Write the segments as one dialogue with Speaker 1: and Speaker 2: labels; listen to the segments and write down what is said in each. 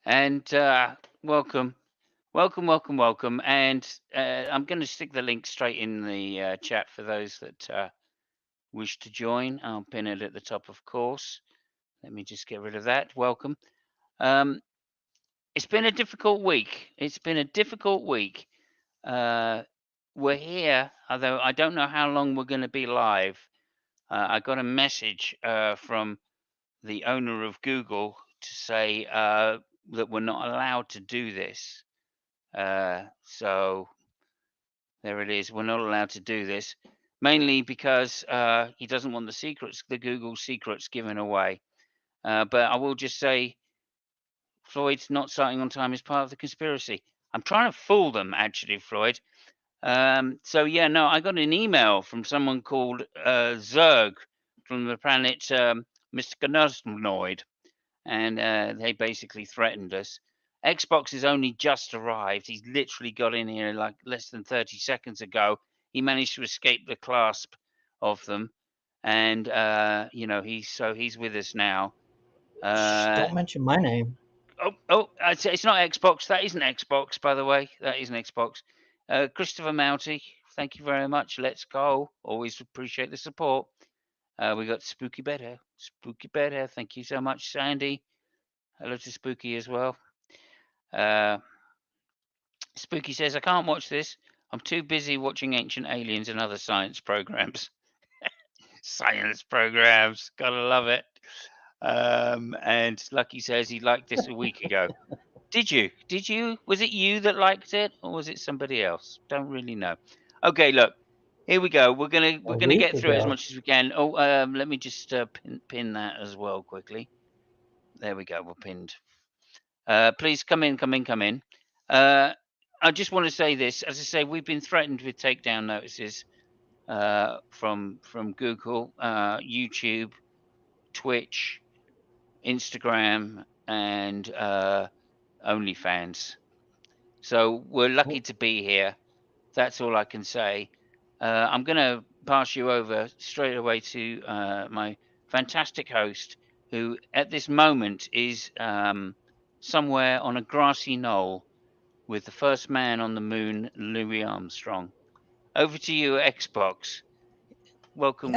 Speaker 1: And welcome, welcome. And I'm going to stick the link straight in the chat for those that wish to join. I'll pin it at the top, of course. Let me just get rid of that. Welcome. It's been a difficult week. We're here, although I don't know how long we're going to be live. I got a message from the owner of Google to say that we're not allowed to do this. So there it is. We're not allowed to do this, mainly because he doesn't want the Google secrets given away. But I will just say, Floyd's not starting on time is part of the conspiracy. I'm trying to fool them, actually, Floyd. So yeah, no, I got an email from someone called Zerg from the planet Mr. Gnosnoid, and they basically threatened us. Xbox has only just arrived. He's literally got in here like less than 30 seconds ago. He managed to escape the clasp of them, and he's with us now.
Speaker 2: Don't mention my name.
Speaker 1: It's not Xbox. That isn't Xbox, by the way. That isn't Xbox. Christopher Mouty, thank you very much. Let's go. Always appreciate the support. We got Spooky Better. Thank you so much, Sandy. Hello to Spooky as well. Spooky says, I can't watch this. I'm too busy watching Ancient Aliens and other science programs. Science programs. Gotta love it. And Lucky says he liked this a week ago. Did you? Was it you that liked it, or was it somebody else? Don't really know. Okay, look. Here we go. We're gonna get through it as much as we can. Oh, let me just pin that as well quickly. There we go. We're pinned. Please come in. I just want to say this. As I say, we've been threatened with takedown notices from Google, YouTube, Twitch, Instagram, and OnlyFans. So we're lucky to be here. That's all I can say. I'm going to pass you over straight away to my fantastic host, who at this moment is somewhere on a grassy knoll with the first man on the moon, Louis Armstrong. Over to you, Xbox. Welcome.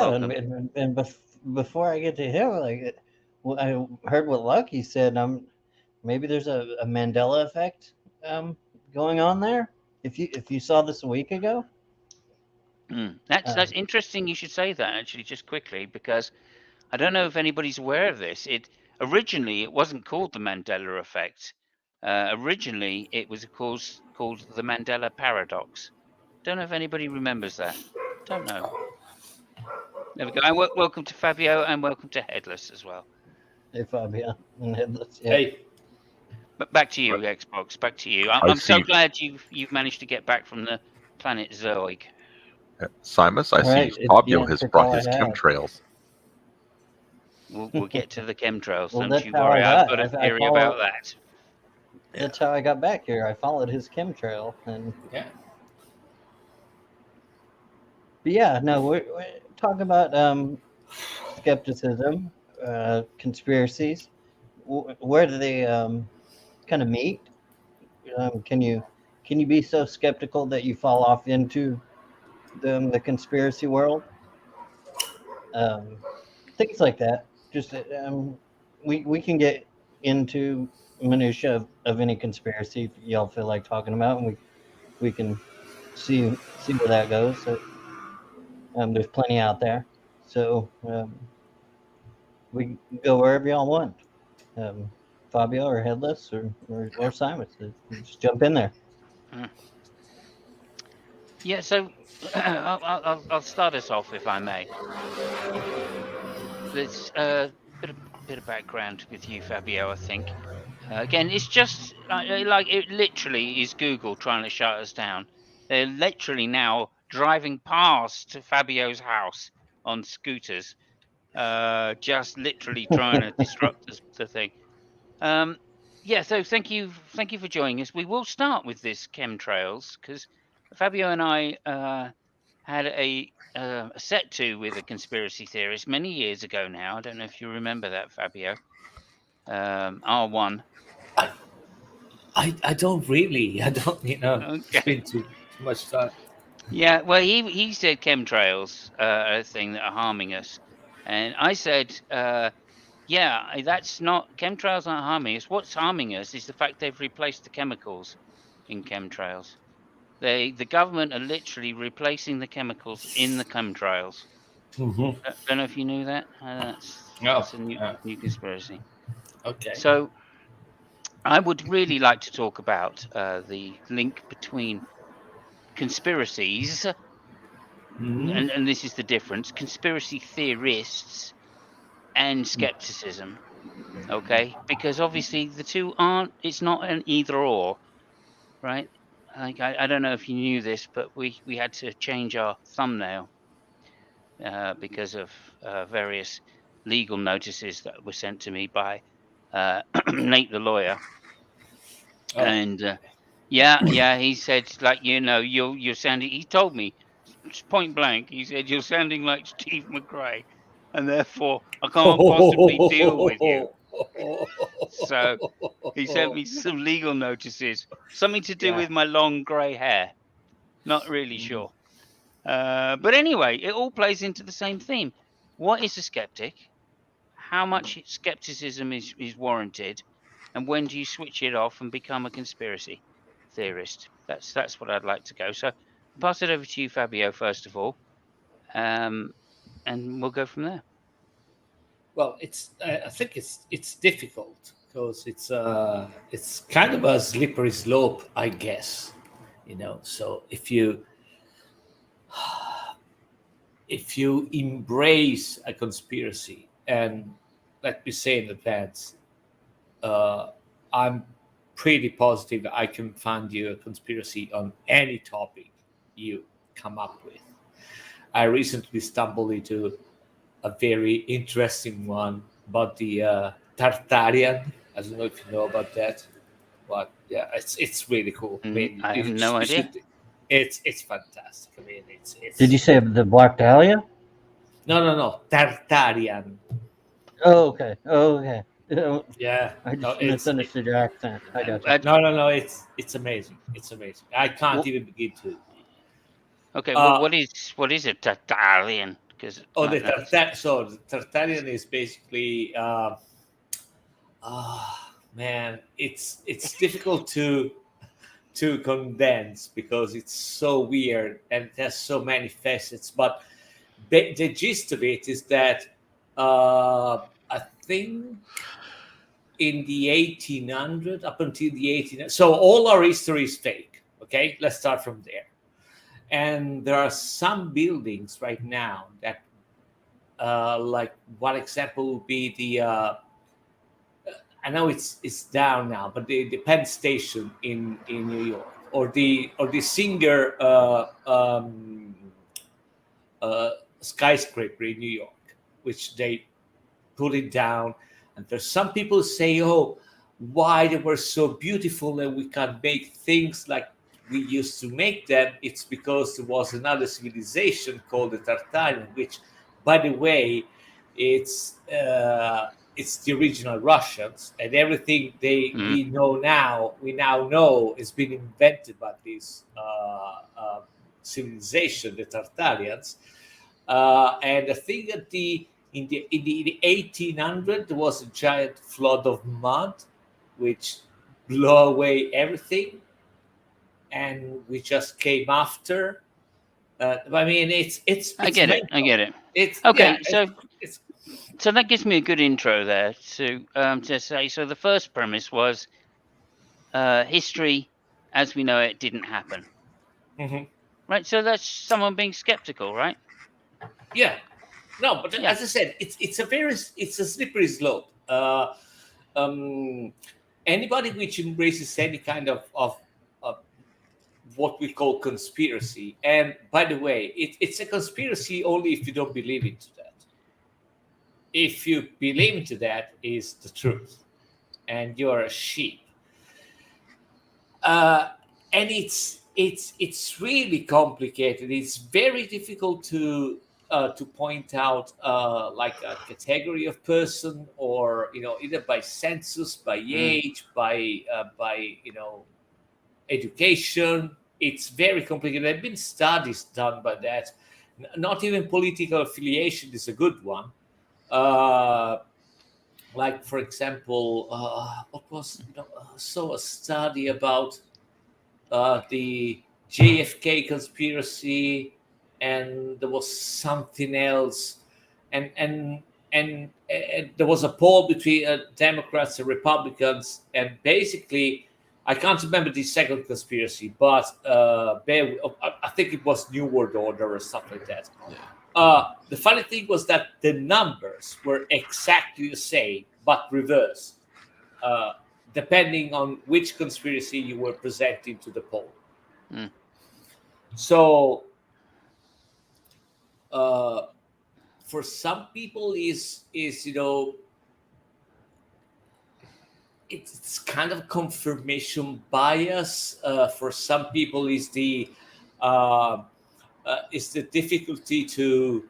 Speaker 2: Before I get to him, I heard what Lucky said. Maybe there's a Mandela effect going on there. If you saw this a week ago,
Speaker 1: that's interesting. You should say that actually, just quickly, because I don't know if anybody's aware of this. Originally it wasn't called the Mandela effect. Originally it was called the Mandela paradox. Don't know if anybody remembers that. Don't know. There we go. And welcome to Fabio, and welcome to Headless as well.
Speaker 2: Hey, Fabio and Headless. Yeah.
Speaker 3: Hey.
Speaker 1: But back to you, Xbox. Back to you. I'm so glad you've managed to get back from the planet Zoig.
Speaker 4: Simos, I see Fabio has brought his chemtrails.
Speaker 1: We'll get to the chemtrails. Don't you worry. I've got a theory about that.
Speaker 2: That's how I got back here. I followed his chemtrail, and
Speaker 3: yeah.
Speaker 2: But yeah, no, we're talking about skepticism, conspiracies. Where do they kind of meet? Can you be so skeptical that you fall off into the conspiracy world? Things like that. Just we can get into minutia of any conspiracy if y'all feel like talking about, and we can see where that goes. So, there's plenty out there, so we can go wherever y'all want. Fabio or Headless or Simon, just jump in there.
Speaker 1: Yeah, so I'll start us off if I may. There's a bit of background with you, Fabio. I think again, it's just like it literally is Google trying to shut us down. They're literally now driving past Fabio's house on scooters, just literally trying to disrupt the thing. Yeah, so thank you for joining us. We will start with this chemtrails because Fabio and I had a set to with a conspiracy theorist many years ago now. I don't know if you remember that, Fabio. R1.
Speaker 3: I don't really. I don't.
Speaker 1: Okay.
Speaker 3: Spend too much time.
Speaker 1: Yeah, well, he said chemtrails are a thing that are harming us, and I said, yeah, that's not chemtrails aren't harming us. What's harming us is the fact they've replaced the chemicals in chemtrails. The government are literally replacing the chemicals in the chemtrails.
Speaker 3: Mm-hmm.
Speaker 1: I don't know if you knew that. That's a new conspiracy.
Speaker 3: Okay.
Speaker 1: So I would really like to talk about the link between conspiracies,
Speaker 3: Mm-hmm.
Speaker 1: and this is the difference: conspiracy theorists and skepticism. Okay, because obviously the two aren't. It's not an either or, right? Like I don't know if you knew this, but we had to change our thumbnail because of various legal notices that were sent to me by Nate the lawyer.
Speaker 3: Oh.
Speaker 1: And yeah, he said, like, you're sounding. He told me point blank. He said you're sounding like Steve McRae, and therefore I can't possibly deal with you. So he sent me some legal notices, something to do
Speaker 3: Yeah.
Speaker 1: with my long grey hair. Not really sure. But anyway, it all plays into the same theme. What is a skeptic? How much skepticism is warranted? And when do you switch it off and become a conspiracy theorist? That's what I'd like to go. So I'll pass it over to you, Fabio, first of all, and we'll go from there.
Speaker 3: Well, I think it's difficult because it's kind of a slippery slope, I guess. So if you embrace a conspiracy, and let me say in advance, I'm pretty positive I can find you a conspiracy on any topic you come up with. I recently stumbled into a very interesting one about the Tartarian. I don't know if you know about that, but yeah, it's really cool. I mean,
Speaker 1: I have no idea.
Speaker 3: It's fantastic. I mean, it's.
Speaker 2: Did you say the Black Dahlia?
Speaker 3: No, Tartarian.
Speaker 2: Oh, okay. Oh, okay.
Speaker 3: Yeah,
Speaker 2: I just
Speaker 3: no,
Speaker 2: misunderstood your accent. I got you.
Speaker 3: no. It's amazing. It's amazing. I can't even begin to.
Speaker 1: Okay, well, what is a Tartarian? Because
Speaker 3: the Tartarian is basically. Man, it's difficult to condense because it's so weird and it has so many facets. But the gist of it is that I think in the 1800 up until the 1800, so all our history is fake. Okay, let's start from there. And there are some buildings right now that, like one example would be the. I know it's down now, but the Penn Station in New York, or the Singer skyscraper in New York, which they put it down. And there's some people say, "Oh, why they were so beautiful and we can't make things like we used to make them?" It's because there was another civilization called the Tartarian, which, by the way, it's the original Russians, and everything we now know has been invented by this civilization, the Tartarians. And I think that in the 1800 there was a giant flood of mud, which blew away everything, and we just came after. I mean, it's
Speaker 1: I get it.
Speaker 3: It's
Speaker 1: okay.
Speaker 3: Yeah,
Speaker 1: so that gives me a good intro there to say. So the first premise was history, as we know it, didn't happen.
Speaker 3: Mm-hmm.
Speaker 1: Right. So that's someone being skeptical, right?
Speaker 3: Yeah. No, but as I said, it's a slippery slope. Anybody which embraces any kind of what we call conspiracy, and by the way, it's a conspiracy only if you don't believe into that. If you believe into that is the truth, and you're a sheep. And it's really complicated. It's very difficult to to point out like a category of person, or either by census, by age, by education. It's very complicated. There have been studies done by that. Not even political affiliation is a good one. Like, for example, what was so a study about the JFK conspiracy, and there was something else, and there was a poll between Democrats and Republicans, and basically, I can't remember the second conspiracy, but I think it was New World Order or something like that. The funny thing was that the numbers were exactly the same, but reversed, depending on which conspiracy you were presenting to the poll. So, for some people, is it's kind of confirmation bias. For some people, is the difficulty to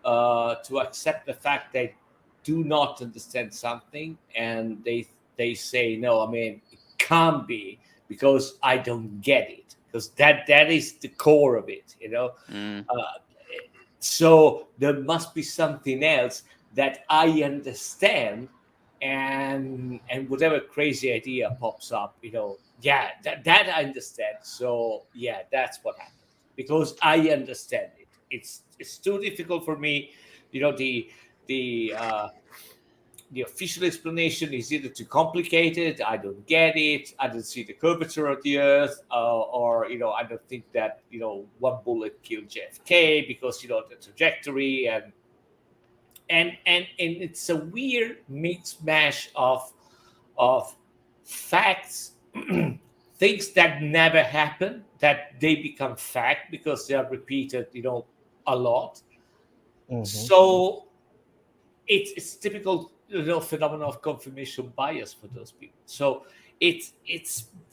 Speaker 3: accept the fact they do not understand something, and they say, no, I mean, it can't be, because I don't get it, because that is the core of it, so there must be something else that I understand, and whatever crazy idea pops up, that I understand. So yeah, that's what happened, because I understand it. It's too difficult for me. The official explanation is either too complicated, I don't get it, I don't see the curvature of the Earth, or I don't think that one bullet killed JFK, because the trajectory, and it's a weird mixed mash of facts, things that never happen, that they become fact because they are repeated a lot. So it's typical phenomenon of confirmation bias for those people. So it's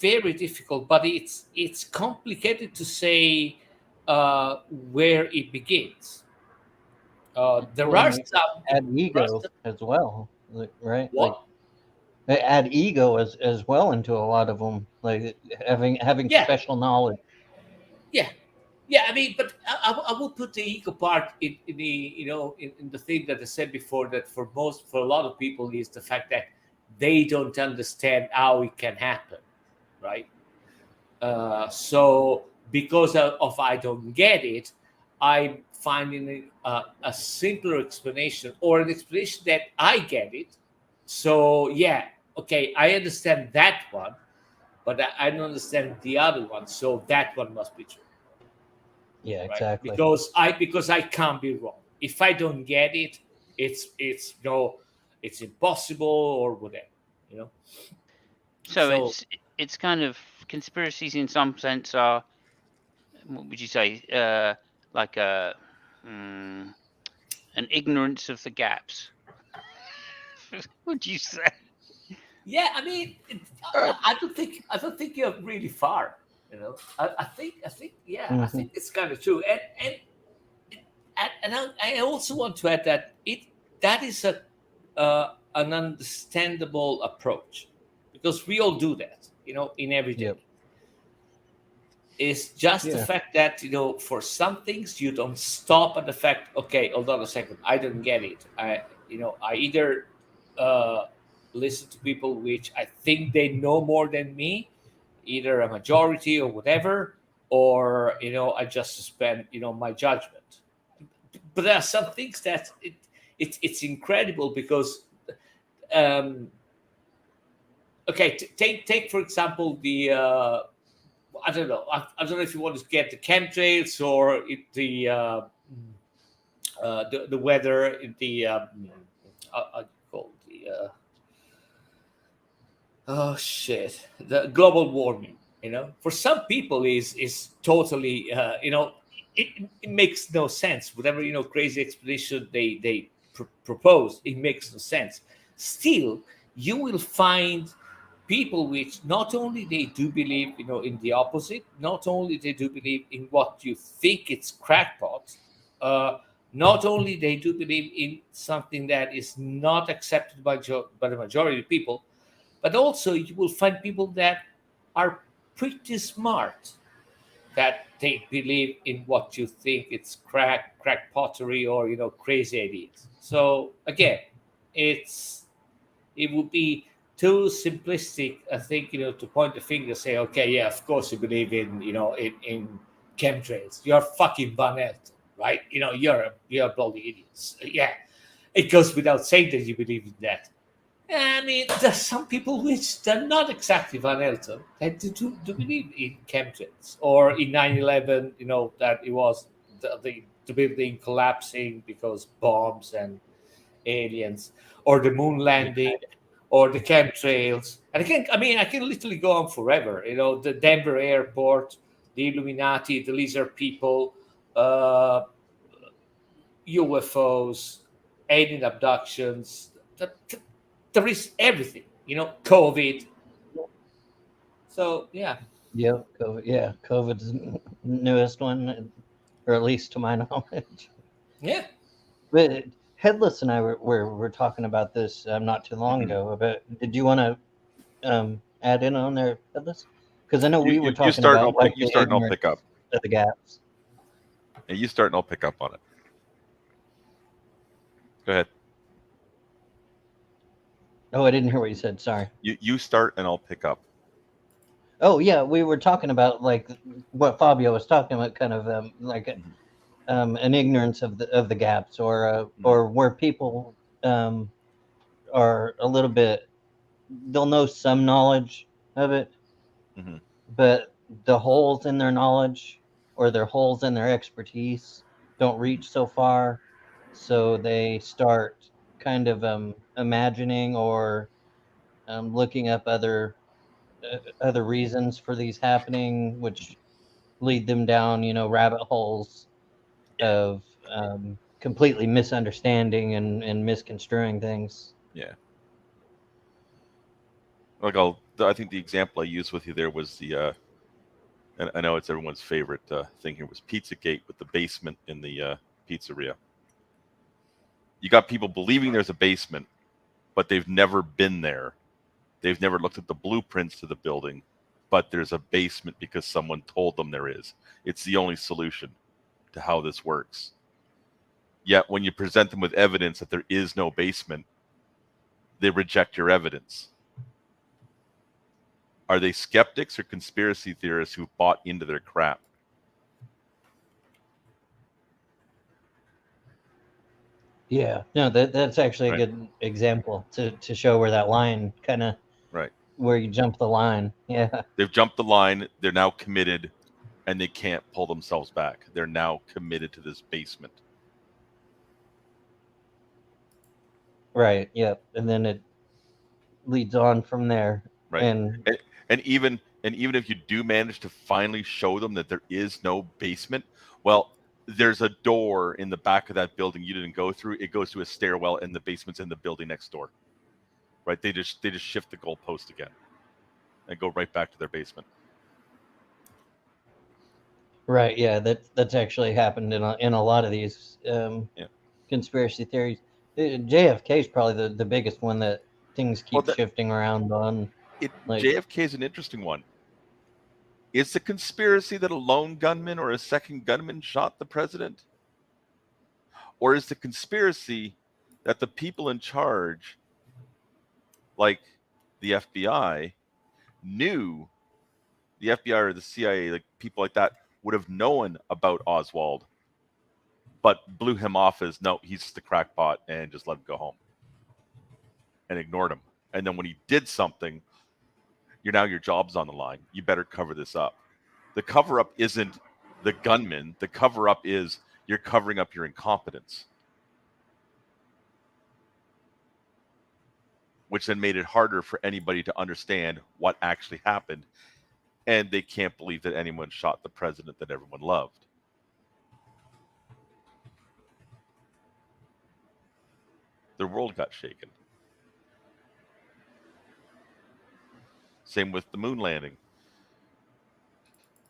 Speaker 3: very difficult, but it's complicated to say where it begins. There are some
Speaker 2: add ego as well, right?
Speaker 3: What?
Speaker 2: They add ego as well into a lot of them, like having special knowledge.
Speaker 3: Yeah, I mean, but I will put the ego part in the in the thing that I said before, that for a lot of people is the fact that they don't understand how it can happen, right? So because of I don't get it, I'm finding a simpler explanation, or an explanation that I get it. So yeah, okay, I understand that one, but I don't understand the other one. So that one must be true.
Speaker 2: Yeah,
Speaker 3: right?
Speaker 2: exactly.
Speaker 3: Because I can't be wrong. If I don't get it, it's impossible, or whatever,
Speaker 1: So it's kind of, conspiracies in some sense are, what would you say, like an ignorance of the gaps. Would you say?
Speaker 3: Yeah, I mean, I don't think you're really far. I think yeah, I think it's kind of true, and I also want to add that that is an understandable approach, because we all do that, in everything.
Speaker 2: Yep.
Speaker 3: It's just the fact that for some things you don't stop at the fact, okay, hold on a second, I don't get it. I either listen to people which I think they know more than me, either a majority or whatever, or I just suspend my judgment. But there are some things that it's incredible, because okay, take for example the I don't know if you want to get the chemtrails, or the weather, the global warming. For some people is totally it makes no sense. Whatever crazy explanation they propose, it makes no sense. Still, you will find people which not only they do believe in the opposite, not only they do believe in what you think it's crackpot, not only they do believe in something that is not accepted by the majority of people, but also you will find people that are pretty smart, that they believe in what you think it's crack pottery or crazy ideas. So again, it would be too simplistic, I think, to point the finger, say, okay, yeah, of course you believe in in chemtrails. You're fucking Van Elton, right? You're bloody idiots. Yeah, it goes without saying that you believe in that. I mean, there's some people which they're not exactly Van Elton that do believe in chemtrails or in 9/11. That it was the building collapsing because bombs and aliens, or the moon landing, or the chemtrails. And I can literally go on forever. The Denver airport, the Illuminati, the lizard people, UFOs, alien abductions. There is everything. COVID. So yeah.
Speaker 2: Yep. COVID's newest one, or at least to my knowledge.
Speaker 3: Yeah.
Speaker 2: But Headless and I were talking about this not too long ago. But did you want to add in on there, Headless? Because I know we were talking about like
Speaker 4: you start and I'll pick up.
Speaker 2: Of the gaps.
Speaker 4: Yeah, you start and I'll pick up on it. Go ahead.
Speaker 2: Oh, I didn't hear what you said. Sorry.
Speaker 4: You start and I'll pick up.
Speaker 2: Oh yeah, we were talking about like what Fabio was talking about, kind of an ignorance of the gaps, or where people are a little bit, they'll know some knowledge of it, but the holes in their knowledge or their holes in their expertise don't reach so far, so they start kind of imagining or looking up other reasons for these happening, which lead them down, rabbit holes of completely misunderstanding and misconstruing things.
Speaker 4: Yeah. Like I think the example I used with you there was the, and I know it's everyone's favorite thing here, was Pizzagate with the basement in the pizzeria. You got people believing there's a basement, but they've never been there. They've never looked at the blueprints to the building, but there's a basement because someone told them there is. It's the only solution to how this works. Yet when you present them with evidence that there is no basement, they reject your evidence. Are they skeptics or conspiracy theorists who bought into their crap?
Speaker 2: Yeah, no, that's actually a good example to show where that line kind of, where you jump the line. Yeah,
Speaker 4: they've jumped the line. They're now committed, and they can't pull themselves back. They're now committed to this basement.
Speaker 2: Right. Yep. And then it leads on from there.
Speaker 4: Right. And even if you do manage to finally show them that there is no basement, well, there's a door in the back of that building you didn't go through. It goes to a stairwell, and the basement's in the building next door. Right? They just shift the goalpost again and go right back to their basement.
Speaker 2: Right. Yeah. That's actually happened in a lot of these conspiracy theories. JFK is probably the biggest one that things keep shifting around on.
Speaker 4: JFK is an interesting one. Is the conspiracy that a lone gunman or a second gunman shot the president? Or is the conspiracy that the people in charge, like the FBI, knew the FBI or the CIA, like people like that, would have known about Oswald, but blew him off as, no, he's just a crackpot, and just let him go home and ignored him. And then when he did something, your job's on the line. You better cover this up. The cover up isn't the gunman. The cover up is you're covering up your incompetence, which then made it harder for anybody to understand what actually happened. And they can't believe that anyone shot the president that everyone loved. Their world got shaken. Same with the moon landing.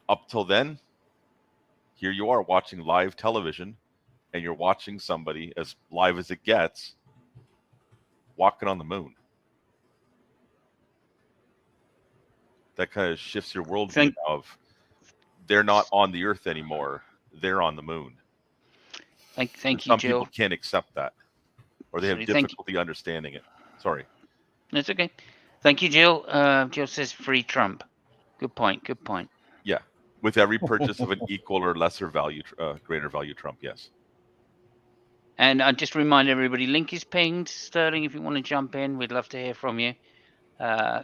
Speaker 4: Up till then, here you are watching live television, and you're watching somebody as live as it gets walking on the moon. That kind of shifts your worldview of they're not on the Earth anymore. They're on the moon.
Speaker 1: Thank
Speaker 4: And
Speaker 1: you,
Speaker 4: some
Speaker 1: Jill.
Speaker 4: people can't accept that, or they have difficulty understanding it. Sorry.
Speaker 1: That's okay. Thank you, Jill. Jill says free Trump. Good point. Good point.
Speaker 4: Yeah, with every purchase of an equal or lesser value, greater value Trump, yes.
Speaker 1: And I just remind everybody, link is pinged. Sterling, if you want to jump in, we'd love to hear from you.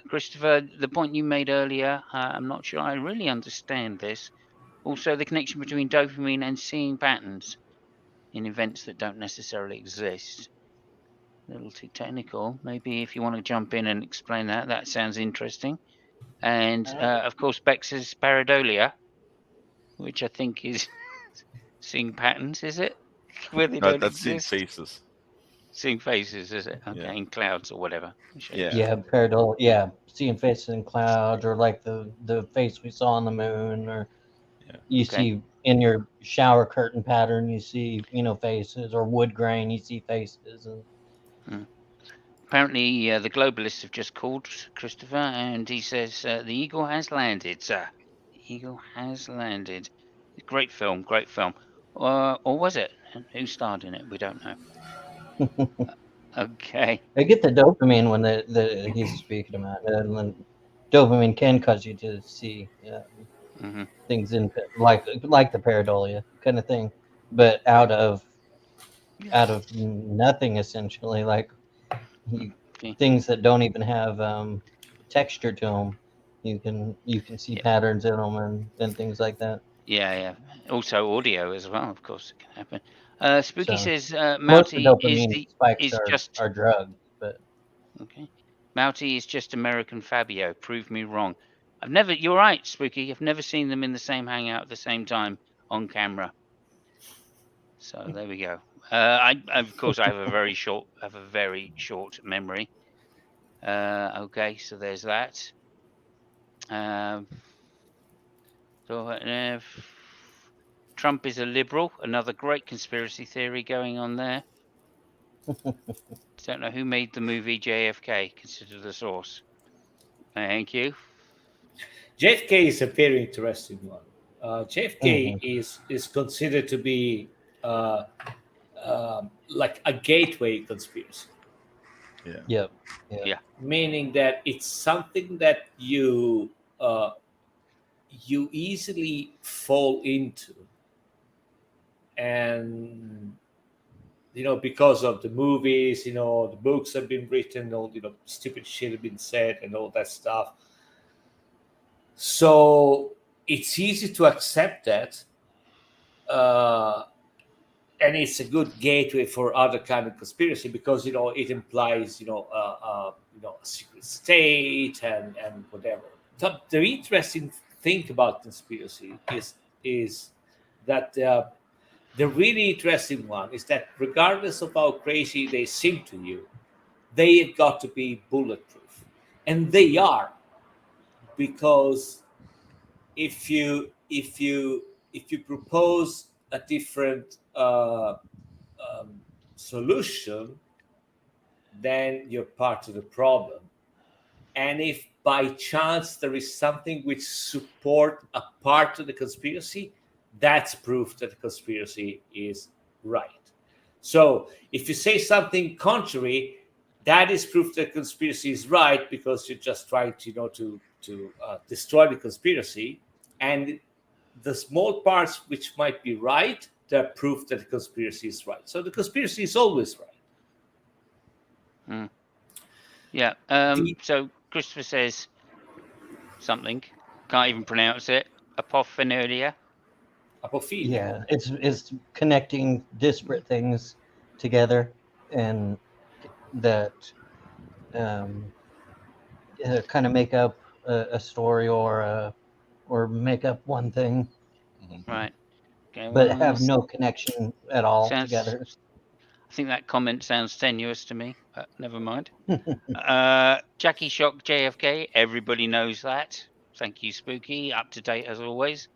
Speaker 1: Christopher, the point you made earlier, I'm not sure I really understand this. Also, the connection between dopamine and seeing patterns in events that don't necessarily exist. A little too technical. Maybe if you want to jump in and explain that, that sounds interesting. And of course, Beck says pareidolia, which I think is seeing patterns, is it? Where they don't
Speaker 4: That's seeing
Speaker 1: exist.
Speaker 4: faces.
Speaker 1: Seeing faces, is it? Okay,
Speaker 4: Yeah.
Speaker 1: in clouds or whatever.
Speaker 2: Yeah, pareidolia. Yeah, seeing faces in clouds, or like the face we saw on the moon, or you see in your shower curtain pattern, you see faces, or wood grain, you see faces, and.
Speaker 1: Apparently, the globalists have just called Christopher, and he says the eagle has landed, sir. The eagle has landed. Great film, great film. Or was it? Who starred in it? We don't know. Okay.
Speaker 2: I get the dopamine when the he's speaking about it, and then dopamine can cause you to see things in like the pareidolia kind of thing, but out of nothing, essentially, like things that don't even have texture to them. You can see patterns in them and things like that.
Speaker 1: Yeah. Also audio as well, of course, it can happen. Spooky says
Speaker 2: most of
Speaker 1: Mouty
Speaker 2: dopamine spikes are drugs, but
Speaker 1: okay. Mouty is just American Fabio. Prove me wrong. You're right, Spooky. I've never seen them in the same hangout at the same time on camera. So there we go. Of course, I have a very short memory. Okay, so there's that. Trump is a liberal. Another great conspiracy theory going on there. Don't know who made the movie JFK. Consider the source. Thank you.
Speaker 3: JFK is a very interesting one. JFK is considered to be like a gateway conspiracy.
Speaker 2: Yeah.
Speaker 3: Meaning that it's something that you easily fall into, and because of the movies, the books have been written, all stupid shit have been said, and all that stuff. So it's easy to accept that, and it's a good gateway for other kind of conspiracy, because it implies a secret state and whatever. The interesting thing about conspiracy is that the really interesting one is that regardless of how crazy they seem to you, they have got to be bulletproof, and they are, because if you propose a different solution, then you're part of the problem. And if by chance there is something which support a part of the conspiracy, that's proof that the conspiracy is right. So if you say something contrary, that is proof that the conspiracy is right, because you're just trying to destroy the conspiracy. And the small parts which might be right, they're proof that the conspiracy is right. So the conspiracy is always right.
Speaker 1: Yeah. So Christopher says something. Can't even pronounce it. Apophenelia.
Speaker 2: Yeah, it's connecting disparate things together, and that kind of make up a story, or make up one thing,
Speaker 1: right? Okay,
Speaker 2: but have no connection at all together.
Speaker 1: I think that comment sounds tenuous to me, but never mind. Jackie Shock JFK. Everybody knows that. Thank you, Spooky. Up to date as always.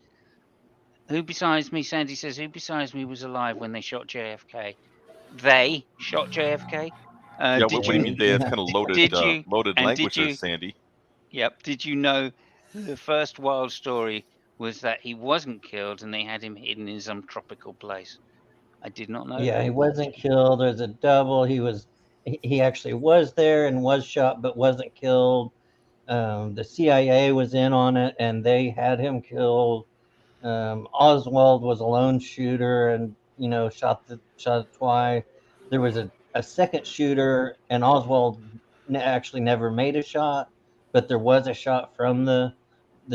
Speaker 1: Who besides me, Sandy says, who besides me was alive when they shot JFK? They shot JFK?
Speaker 4: Yeah,
Speaker 1: Did
Speaker 4: what do you mean? That's kind of
Speaker 1: Did you?
Speaker 4: loaded
Speaker 1: And
Speaker 4: language
Speaker 1: did
Speaker 4: there,
Speaker 1: you?
Speaker 4: Sandy.
Speaker 1: Yep. Did you know the first wild story was that he wasn't killed and they had him hidden in some tropical place? I did not know
Speaker 2: Yeah,
Speaker 1: that.
Speaker 2: he wasn't killed. There's a double. He actually was there and was shot, but wasn't killed. The CIA was in on it, and they had him killed. Oswald was a lone shooter, and shot it twice. There was a second shooter, and Oswald actually never made a shot, but there was a shot from the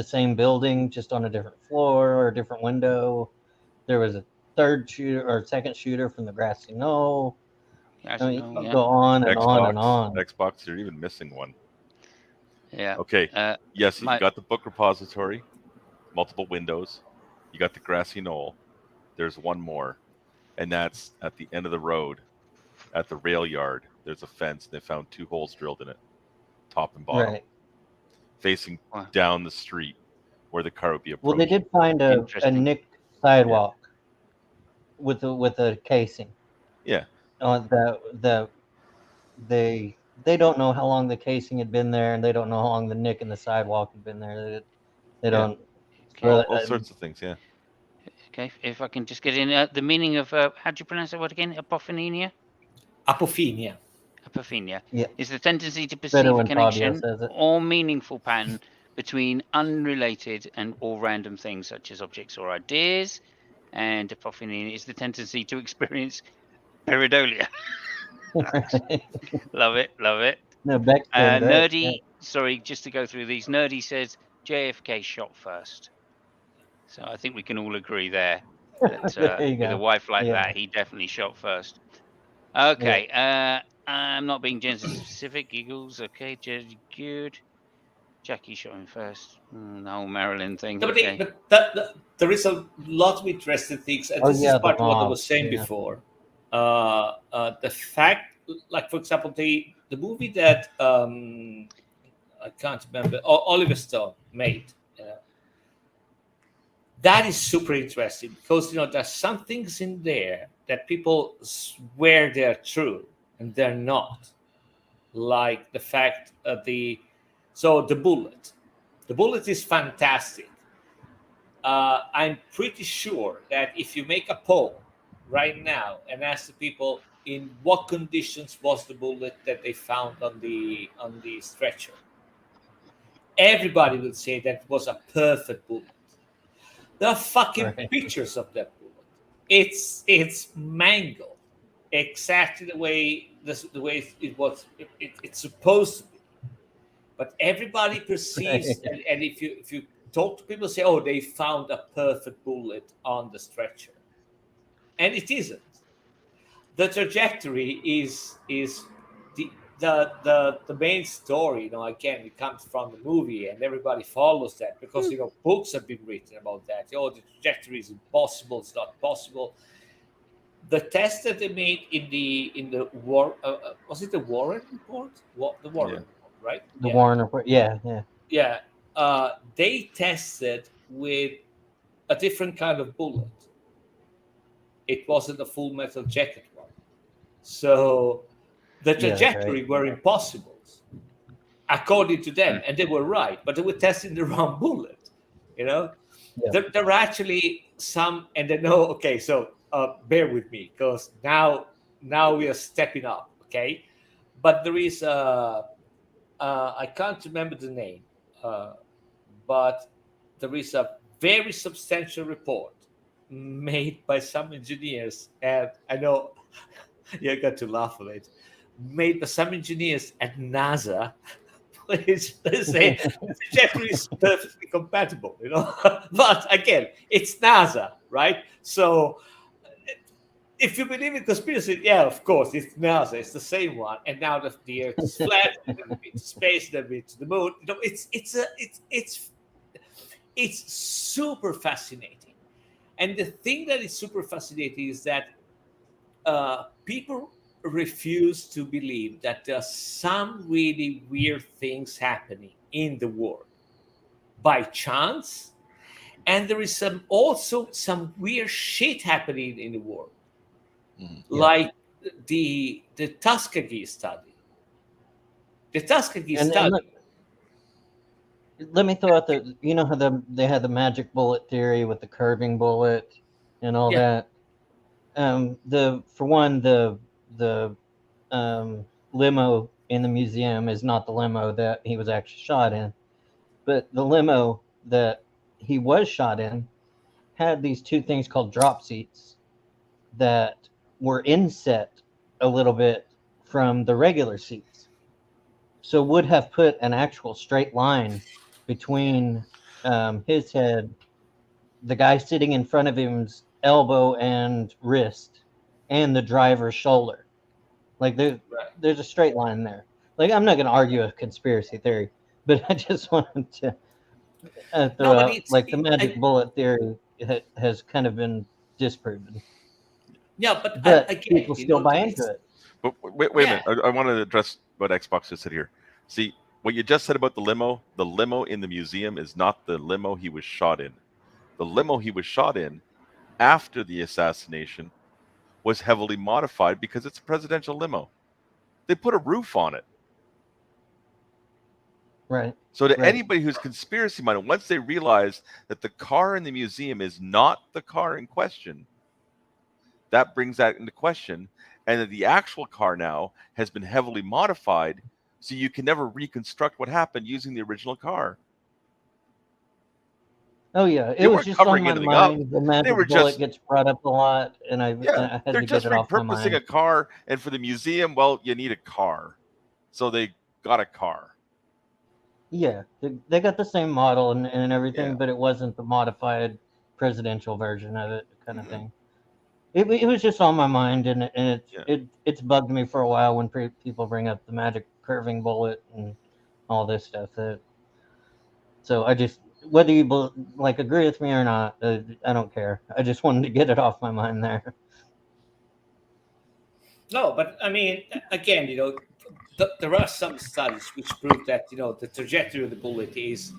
Speaker 2: same building, just on a different floor or a different window. There was a third shooter or second shooter from the grassy knoll. I mean, you go on and on and on.
Speaker 4: Xbox, you're even missing one.
Speaker 1: Yeah.
Speaker 4: Okay. Yes, you got the book repository, multiple windows. You got the grassy knoll. There's one more, and that's at the end of the road, at the rail yard. There's a fence. They found 2 holes drilled in it, top and bottom,
Speaker 2: Right.
Speaker 4: facing down the street where the car would be approaching.
Speaker 2: Well, they did find a nicked sidewalk with a casing.
Speaker 4: Yeah.
Speaker 2: They don't know how long the casing had been there, and they don't know how long the nick in the sidewalk had been there. They don't.
Speaker 4: All sorts of things. Yeah.
Speaker 1: Okay, if I can just get in the meaning of how do you pronounce that word again? Apophenia.
Speaker 3: Apophenia.
Speaker 1: Apophenia
Speaker 2: Yeah.
Speaker 1: is the tendency to perceive a connection or meaningful pattern between unrelated and or random things such as objects or ideas. And apophenia is the tendency to experience pareidolia. Love it, love it.
Speaker 2: No, Beck's doing great.
Speaker 1: Nerdy, sorry, just to go through these. Nerdy says JFK shot first. So I think we can all agree there that with a wife like that, he definitely shot first. Okay, I'm not being gender specific. Giggles, okay, good. Jackie shot him first. The whole Marilyn thing.
Speaker 3: No,
Speaker 1: okay.
Speaker 3: but there is a lot of interesting things, and this is part of what I was saying before. The fact, like for example, the movie that I can't remember, Oliver Stone made. That is super interesting because there's some things in there that people swear they're true and they're not, like the fact of the bullet. The bullet is fantastic. I'm pretty sure that if you make a poll right now and ask the people in what conditions was the bullet that they found on the stretcher, everybody would say that was a perfect bullet. There are fucking pictures of that bullet. It's mangled exactly the way it was. It's supposed to be. But everybody perceives, and if you talk to people, say, "Oh, they found a perfect bullet on the stretcher," and it isn't. The trajectory is the main story. Again, it comes from the movie, and everybody follows that because books have been written about that. The trajectory is impossible; it's not possible. The test that they made in the war was it the Warren report? The Warren report, right?
Speaker 2: The Warren report, yeah.
Speaker 3: They tested with a different kind of bullet. It wasn't a full metal jacket one, so the trajectory were impossible according to them, and they were right, but they were testing the wrong bullet. There are actually some, and they know. Okay, so bear with me because now we are stepping up. Okay, but there is I can't remember the name, but there is a very substantial report made by some engineers, and I know you got to laugh at it. Made by some engineers at NASA, which they say the trajectory is perfectly compatible, But again, it's NASA, right? So if you believe in conspiracy, yeah, of course, it's NASA. It's the same one. And now that the Earth is flat, and then we to space, then we to the moon. It's super fascinating. And the thing that is super fascinating is that people refuse to believe that there are some really weird things happening in the world by chance, And there is also some weird shit happening in the world, like the Tuskegee study. The Tuskegee
Speaker 2: And
Speaker 3: study.
Speaker 2: let me throw out you know how they had the magic bullet theory with the curving bullet and all that. The limo in the museum is not the limo that he was actually shot in, but the limo that he was shot in had these two things called drop seats that were inset a little bit from the regular seats, so would have put an actual straight line between his head, the guy sitting in front of him's elbow and wrist, and the driver's shoulder. Like there's a straight line there. Like, I'm not going to argue a conspiracy theory, but I just wanted to throw
Speaker 3: No, but
Speaker 2: out, like, the magic bullet theory has kind of been disproven.
Speaker 3: Yeah, but
Speaker 2: But
Speaker 3: again,
Speaker 2: people still buy into it.
Speaker 4: But wait a minute. I want to address what Xbox just said here. See, what you just said about the limo in the museum is not the limo he was shot in. The limo he was shot in after the assassination was heavily modified because it's a presidential limo. They put a roof on it.
Speaker 2: Right.
Speaker 4: So to anybody who's conspiracy minded, once they realize that the car in the museum is not the car in question, that brings that into question, and that the actual car now has been heavily modified, so you can never reconstruct what happened using the original car.
Speaker 2: Oh yeah,
Speaker 4: They
Speaker 2: it was
Speaker 4: weren't
Speaker 2: just on
Speaker 4: covering
Speaker 2: my
Speaker 4: anything up.
Speaker 2: mind. The magic
Speaker 4: They were
Speaker 2: bullet
Speaker 4: just
Speaker 2: gets brought up a lot, and I had
Speaker 4: they're
Speaker 2: to
Speaker 4: just
Speaker 2: get it off my
Speaker 4: repurposing
Speaker 2: mind.
Speaker 4: a car, and for the museum, well, you need a car, so they got a car.
Speaker 2: Yeah, they got the same model and everything,
Speaker 4: Yeah.
Speaker 2: but it wasn't the modified presidential version of it, kind of thing. It was just on my mind, and it's bugged me for a while when people bring up the magic curving bullet and all this stuff. So I just, whether you agree with me or not, I don't care. I just wanted to get it off my mind there.
Speaker 3: No, but I mean, again, there are some studies which prove that the trajectory of the bullet is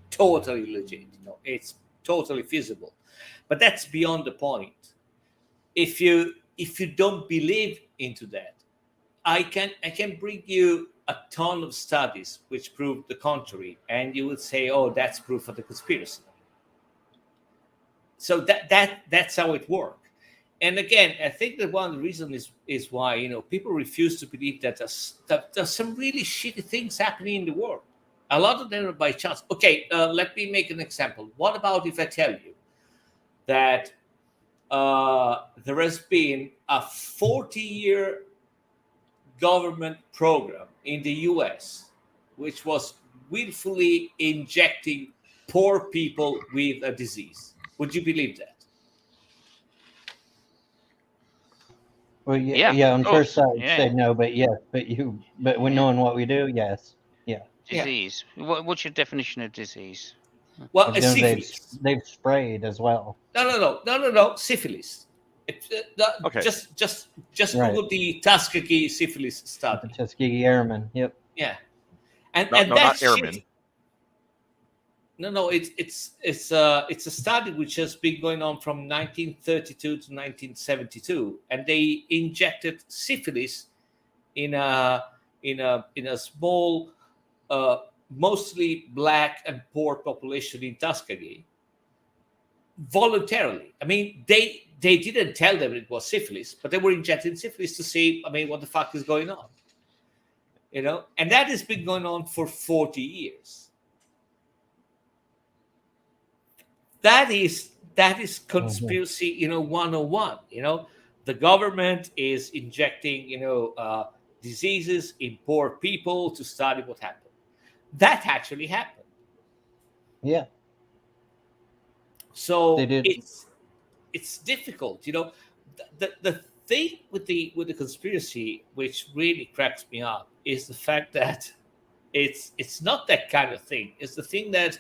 Speaker 3: totally legit. It's totally feasible, but that's beyond the point. If you don't believe into that, I can bring you a ton of studies which prove the contrary, and you would say, "Oh, that's proof of the conspiracy." So that's how it works. And again, I think that one of the reasons is why people refuse to believe that there's some really shitty things happening in the world. A lot of them are by chance. Okay, let me make an example. What about if I tell you that there has been a 40-year government program in the US which was willfully injecting poor people with a disease? Would you believe that?
Speaker 2: Well, yeah. On first sight,
Speaker 1: Yeah.
Speaker 2: say no, but yes, but when knowing what we do, yes, yeah.
Speaker 1: Disease. What's your definition of disease?
Speaker 3: Well, a syphilis.
Speaker 2: They've sprayed as well.
Speaker 3: No. Syphilis.
Speaker 4: Okay.
Speaker 3: Just Google the Tuskegee syphilis study.
Speaker 2: The Tuskegee Airmen. Yep.
Speaker 3: Yeah, and
Speaker 4: No,
Speaker 3: that
Speaker 4: not
Speaker 3: shit,
Speaker 4: airmen.
Speaker 3: No, it's a study which has been going on from 1932 to 1972, and they injected syphilis in a small, mostly black and poor population in Tuskegee voluntarily. I mean, they didn't tell them it was syphilis, but they were injecting syphilis to see, what the fuck is going on, and that has been going on for 40 years. That is conspiracy, 101. The government is injecting, diseases in poor people to study what happened. That actually happened.
Speaker 2: Yeah.
Speaker 3: So
Speaker 2: they did.
Speaker 3: It's difficult, The thing with the conspiracy, which really cracks me up, is the fact that it's not that kind of thing. It's the thing that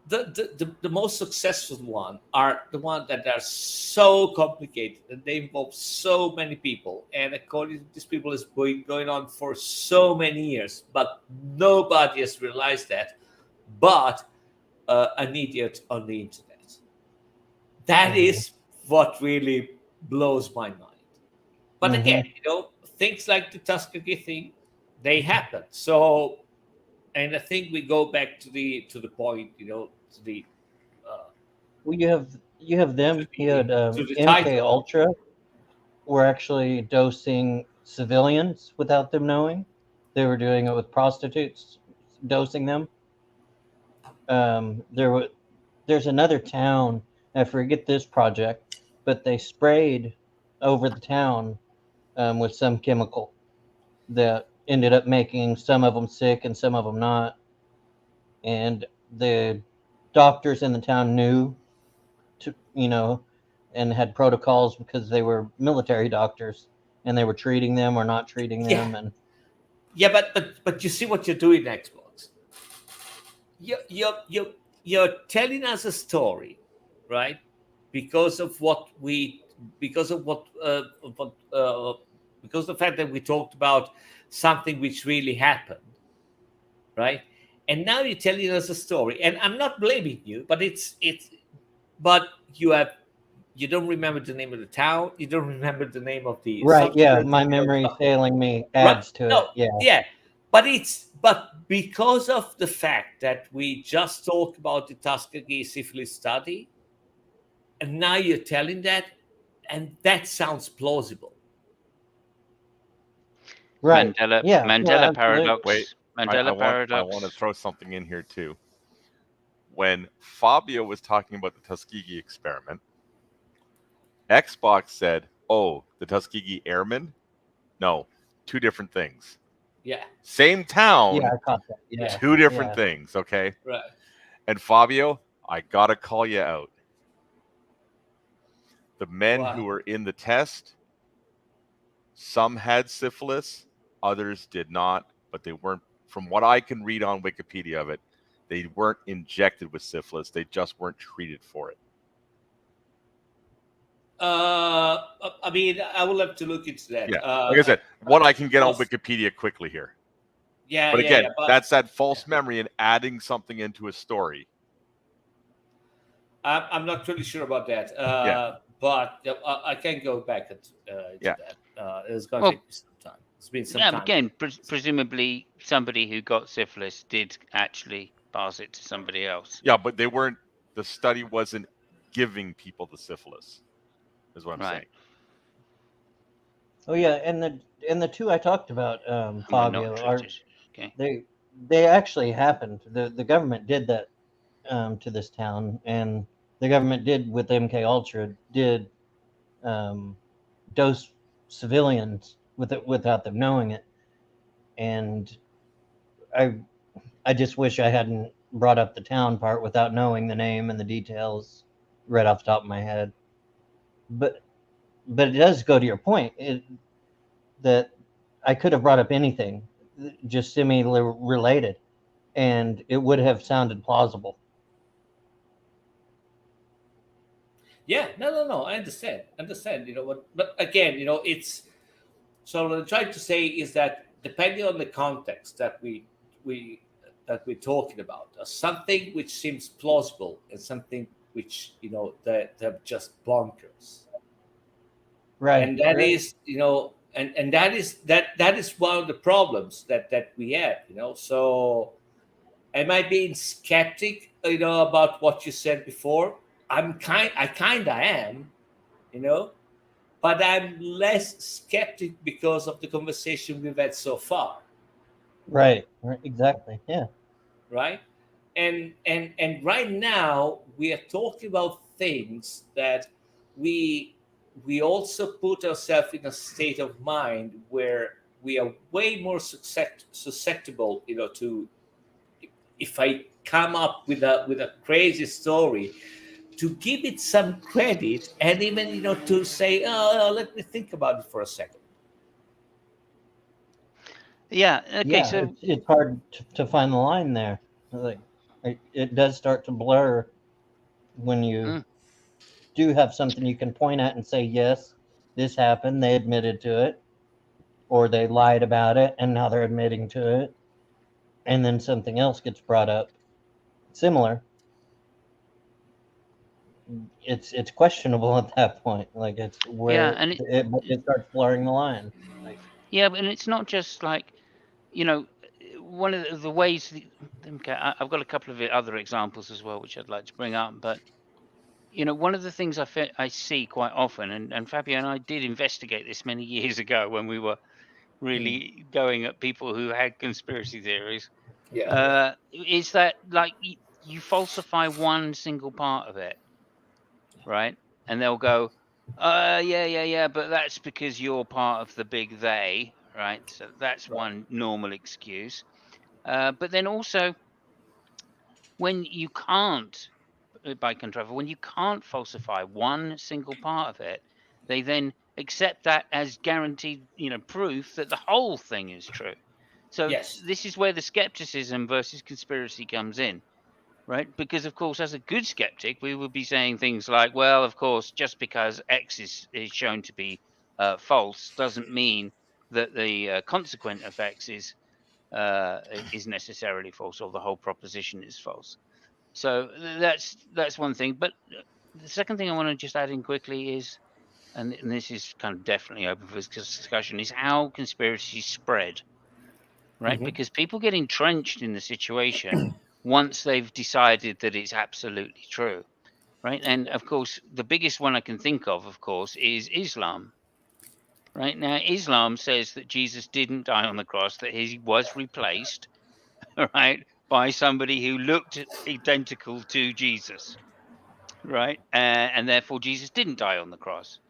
Speaker 3: the most successful one are the ones that are so complicated and they involve so many people, and according to these people is going on for so many years, but nobody has realized that but an idiot on the internet. That is what really blows my mind. But again, things like the Tuskegee thing, they happen. So, and I think we go back to the point, to the
Speaker 2: Well, you have them. You had
Speaker 3: to the
Speaker 2: MK
Speaker 3: title.
Speaker 2: Ultra were actually dosing civilians without them knowing. They were doing it with prostitutes, dosing them. There's another town. I forget this project, but they sprayed over the town with some chemical that ended up making some of them sick and some of them not. And the doctors in the town knew to, and had protocols because they were military doctors and they were treating them or not treating them.
Speaker 3: Yeah.
Speaker 2: And
Speaker 3: Yeah, but you see what you're doing, Xbox. You're telling us a story, right? Because of because of the fact that we talked about something which really happened, right? And now you're telling us a story, and I'm not blaming you, but but you don't remember the name of the town, you don't remember the name of the
Speaker 2: right, yeah,
Speaker 3: substance,
Speaker 2: my memory failing me
Speaker 3: right?
Speaker 2: adds to
Speaker 3: No,
Speaker 2: it.
Speaker 3: yeah, but because of the fact that we just talked about the Tuskegee syphilis study, and now you're telling that, and that sounds plausible.
Speaker 2: Right.
Speaker 1: Mandela
Speaker 2: Yeah.
Speaker 1: Mandela
Speaker 2: absolutely.
Speaker 1: paradox.
Speaker 4: Wait,
Speaker 1: Mandela
Speaker 4: I
Speaker 1: paradox.
Speaker 4: want to throw something in here too. When Fabio was talking about the Tuskegee experiment, Xbox said, "Oh, the Tuskegee Airmen? No, two different things.
Speaker 3: Yeah,
Speaker 4: Same town,
Speaker 2: Yeah, I caught that. Yeah.
Speaker 4: two different
Speaker 2: Yeah.
Speaker 4: things, okay?"
Speaker 3: right.
Speaker 4: And Fabio, I gotta call you out. The men
Speaker 3: Wow.
Speaker 4: who were in the test, some had syphilis, others did not, but they weren't, from what I can read on Wikipedia of it, they weren't injected with syphilis. They just weren't treated for it.
Speaker 3: I mean, I will have to look into that.
Speaker 4: Yeah, like I said, what I can get on
Speaker 3: plus-
Speaker 4: Wikipedia quickly here.
Speaker 3: Yeah,
Speaker 4: But again,
Speaker 3: yeah, but
Speaker 4: that's that false memory and adding something into a story.
Speaker 3: I'm not really sure about that.
Speaker 4: Yeah.
Speaker 3: But I can go back into
Speaker 4: Yeah.
Speaker 3: that. It's going to
Speaker 1: Well,
Speaker 3: take me some time. It's been some
Speaker 1: Yeah,
Speaker 3: time.
Speaker 1: again, presumably somebody who got syphilis did actually pass it to somebody else.
Speaker 4: Yeah, but they weren't. The study wasn't giving people the syphilis, is what I'm
Speaker 1: Right.
Speaker 4: saying.
Speaker 2: Oh yeah, and the two I talked about,
Speaker 1: Who were
Speaker 2: Fabio,
Speaker 1: not
Speaker 2: are
Speaker 1: treated. Okay.
Speaker 2: they actually happened. The government did that to this town, and the government did with MK Ultra did dose civilians with it without them knowing it. And I just wish I hadn't brought up the town part without knowing the name and the details right off the top of my head. But it does go to your point that I could have brought up anything just similar related, and it would have sounded plausible.
Speaker 3: Yeah, no. I understand. But again, it's so what I'm trying to say is that depending on the context that we're talking about, something which seems plausible and something which that they're just bonkers.
Speaker 2: Right.
Speaker 3: And that
Speaker 2: right.
Speaker 3: is and that is one of the problems that we have. So am I being skeptic about what you said before? I kind of am, but I'm less skeptic because of the conversation we've had so far.
Speaker 2: Right. Exactly. Yeah.
Speaker 3: Right. And right now we are talking about things that we also put ourselves in a state of mind where we are way more susceptible to, if I come up with a crazy story, to give it some credit, and even to say, oh, let me think about it for a second.
Speaker 1: Yeah. Okay.
Speaker 2: Yeah.
Speaker 1: So
Speaker 2: It's hard to find the line there. Like, it does start to blur when you do have something you can point at and say, yes, this happened, they admitted to it, or they lied about it and now they're admitting to it, and then something else gets brought up similar. It's questionable at that point. Like, it's where
Speaker 1: and
Speaker 2: it starts blurring the line. Like,
Speaker 1: but it's not just like, one of the ways. Okay, I've got a couple of other examples as well, which I'd like to bring up. But one of the things I see quite often, and Fabio and I did investigate this many years ago when we were really going at people who had conspiracy theories, is that, like, you falsify one single part of it, right? And they'll go, yeah, but that's because you're part of the big they, right? So that's one normal excuse. But then also, when you can't, by contrast, when you can't falsify one single part of it, they then accept that as guaranteed, proof that the whole thing is true. So
Speaker 3: Yes.
Speaker 1: this is where the skepticism versus conspiracy comes in, right? Because, of course, as a good skeptic, we would be saying things like, well, of course, just because X is shown to be false doesn't mean that the consequent of X is necessarily false, or the whole proposition is false. So that's one thing. But the second thing I want to just add in quickly is, and this is kind of definitely open for discussion, is how conspiracies spread, right? Because people get entrenched in the situation once they've decided that it's absolutely true, right? And of course, the biggest one I can think of course, is Islam. Right now, Islam says that Jesus didn't die on the cross; that he was replaced, right, by somebody who looked identical to Jesus, right, and therefore Jesus didn't die on the cross.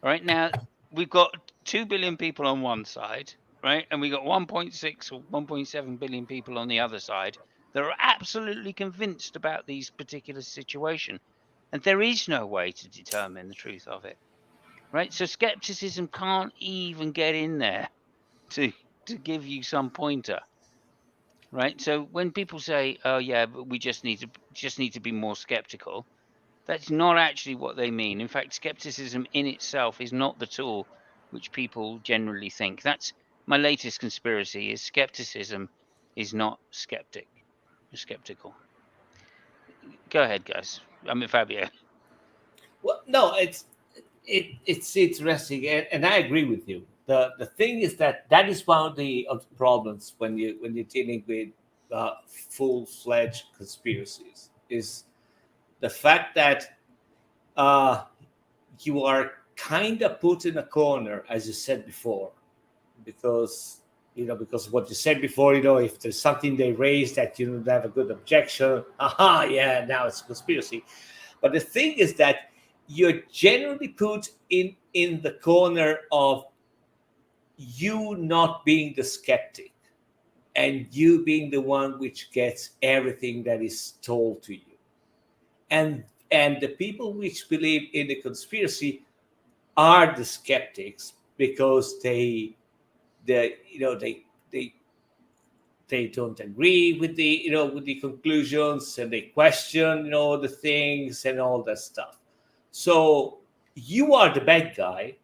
Speaker 1: Right now, we've got 2 billion people on one side, right, and we got 1.6 or 1.7 billion people on the other side that are absolutely convinced about these particular situation, and there is no way to determine the truth of it, right? So skepticism can't even get in there to give you some pointer, right? So when people say, "Oh yeah, but we just need to be more skeptical," that's not actually what they mean. In fact, skepticism in itself is not the tool which people generally think. That's my latest conspiracy: is skepticism is not skeptical. Go ahead, guys. I mean, Fabio.
Speaker 3: Well, no, it's interesting, and I agree with you. The thing is that is one of the problems when you're dealing with full-fledged conspiracies, is the fact that uh, you are kind of put in a corner, as you said before, because because what you said before, if there's something they raise that you don't have a good objection, aha, yeah, now it's a conspiracy. But the thing is that you're generally put in the corner of you not being the skeptic and you being the one which gets everything that is told to you, and the people which believe in the conspiracy are the skeptics because they you know they don't agree with the with the conclusions, and they question the things and all that stuff. So you are the bad guy,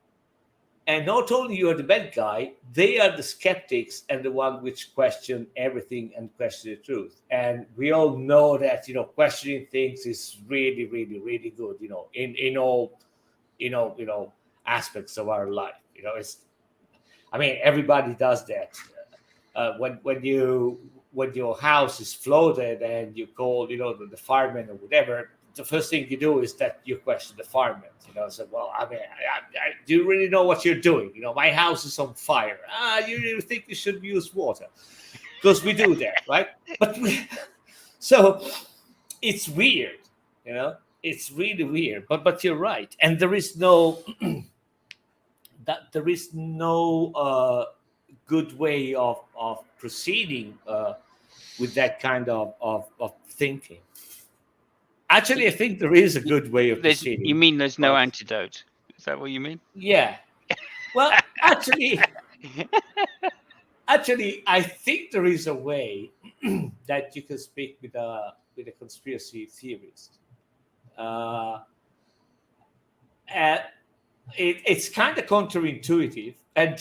Speaker 3: and not only you are the bad guy, they are the skeptics and the one which question everything and question the truth. And we all know that questioning things is really, really, really good, in all aspects of our life. It's, I mean, everybody does that. When your house is flooded and you call the firemen or whatever, the first thing you do is that you question the firemen. So, well, I mean, do you really know what you're doing? My house is on fire. You think you should use water? Because we do that, right? So it's weird, it's really weird. But you're right, and there is no good way of proceeding with that kind of thinking. Actually, I think there is a good way of proceeding.
Speaker 1: You mean there's no antidote? Is that what you mean?
Speaker 3: Yeah. Well, actually, I think there is a way, that you can speak with a conspiracy theorist. Uh, and it's kind of counterintuitive, and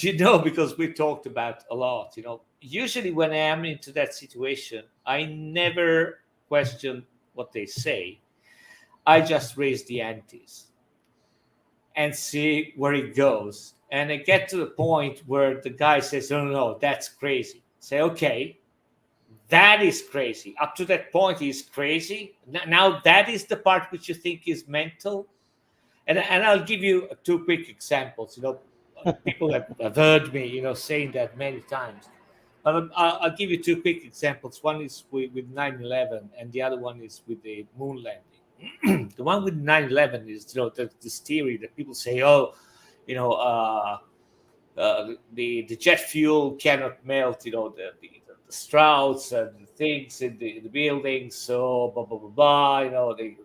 Speaker 3: because we talked about a lot. Usually when I am into that situation, I never question what they say. I just raise the antes and see where it goes. And I get to the point where the guy says, no, no, no, that's crazy. Say, okay, that is crazy. Up to that point, he's crazy. Now, that is the part which you think is mental. And I'll give you two quick examples. People have heard me, saying that many times. But I'll give you two quick examples. One is with 9/11, and the other one is with the moon landing. The one with 9/11 is, this theory that people say, oh, the jet fuel cannot melt, the sprouts and the things in the buildings. So blah blah blah blah. The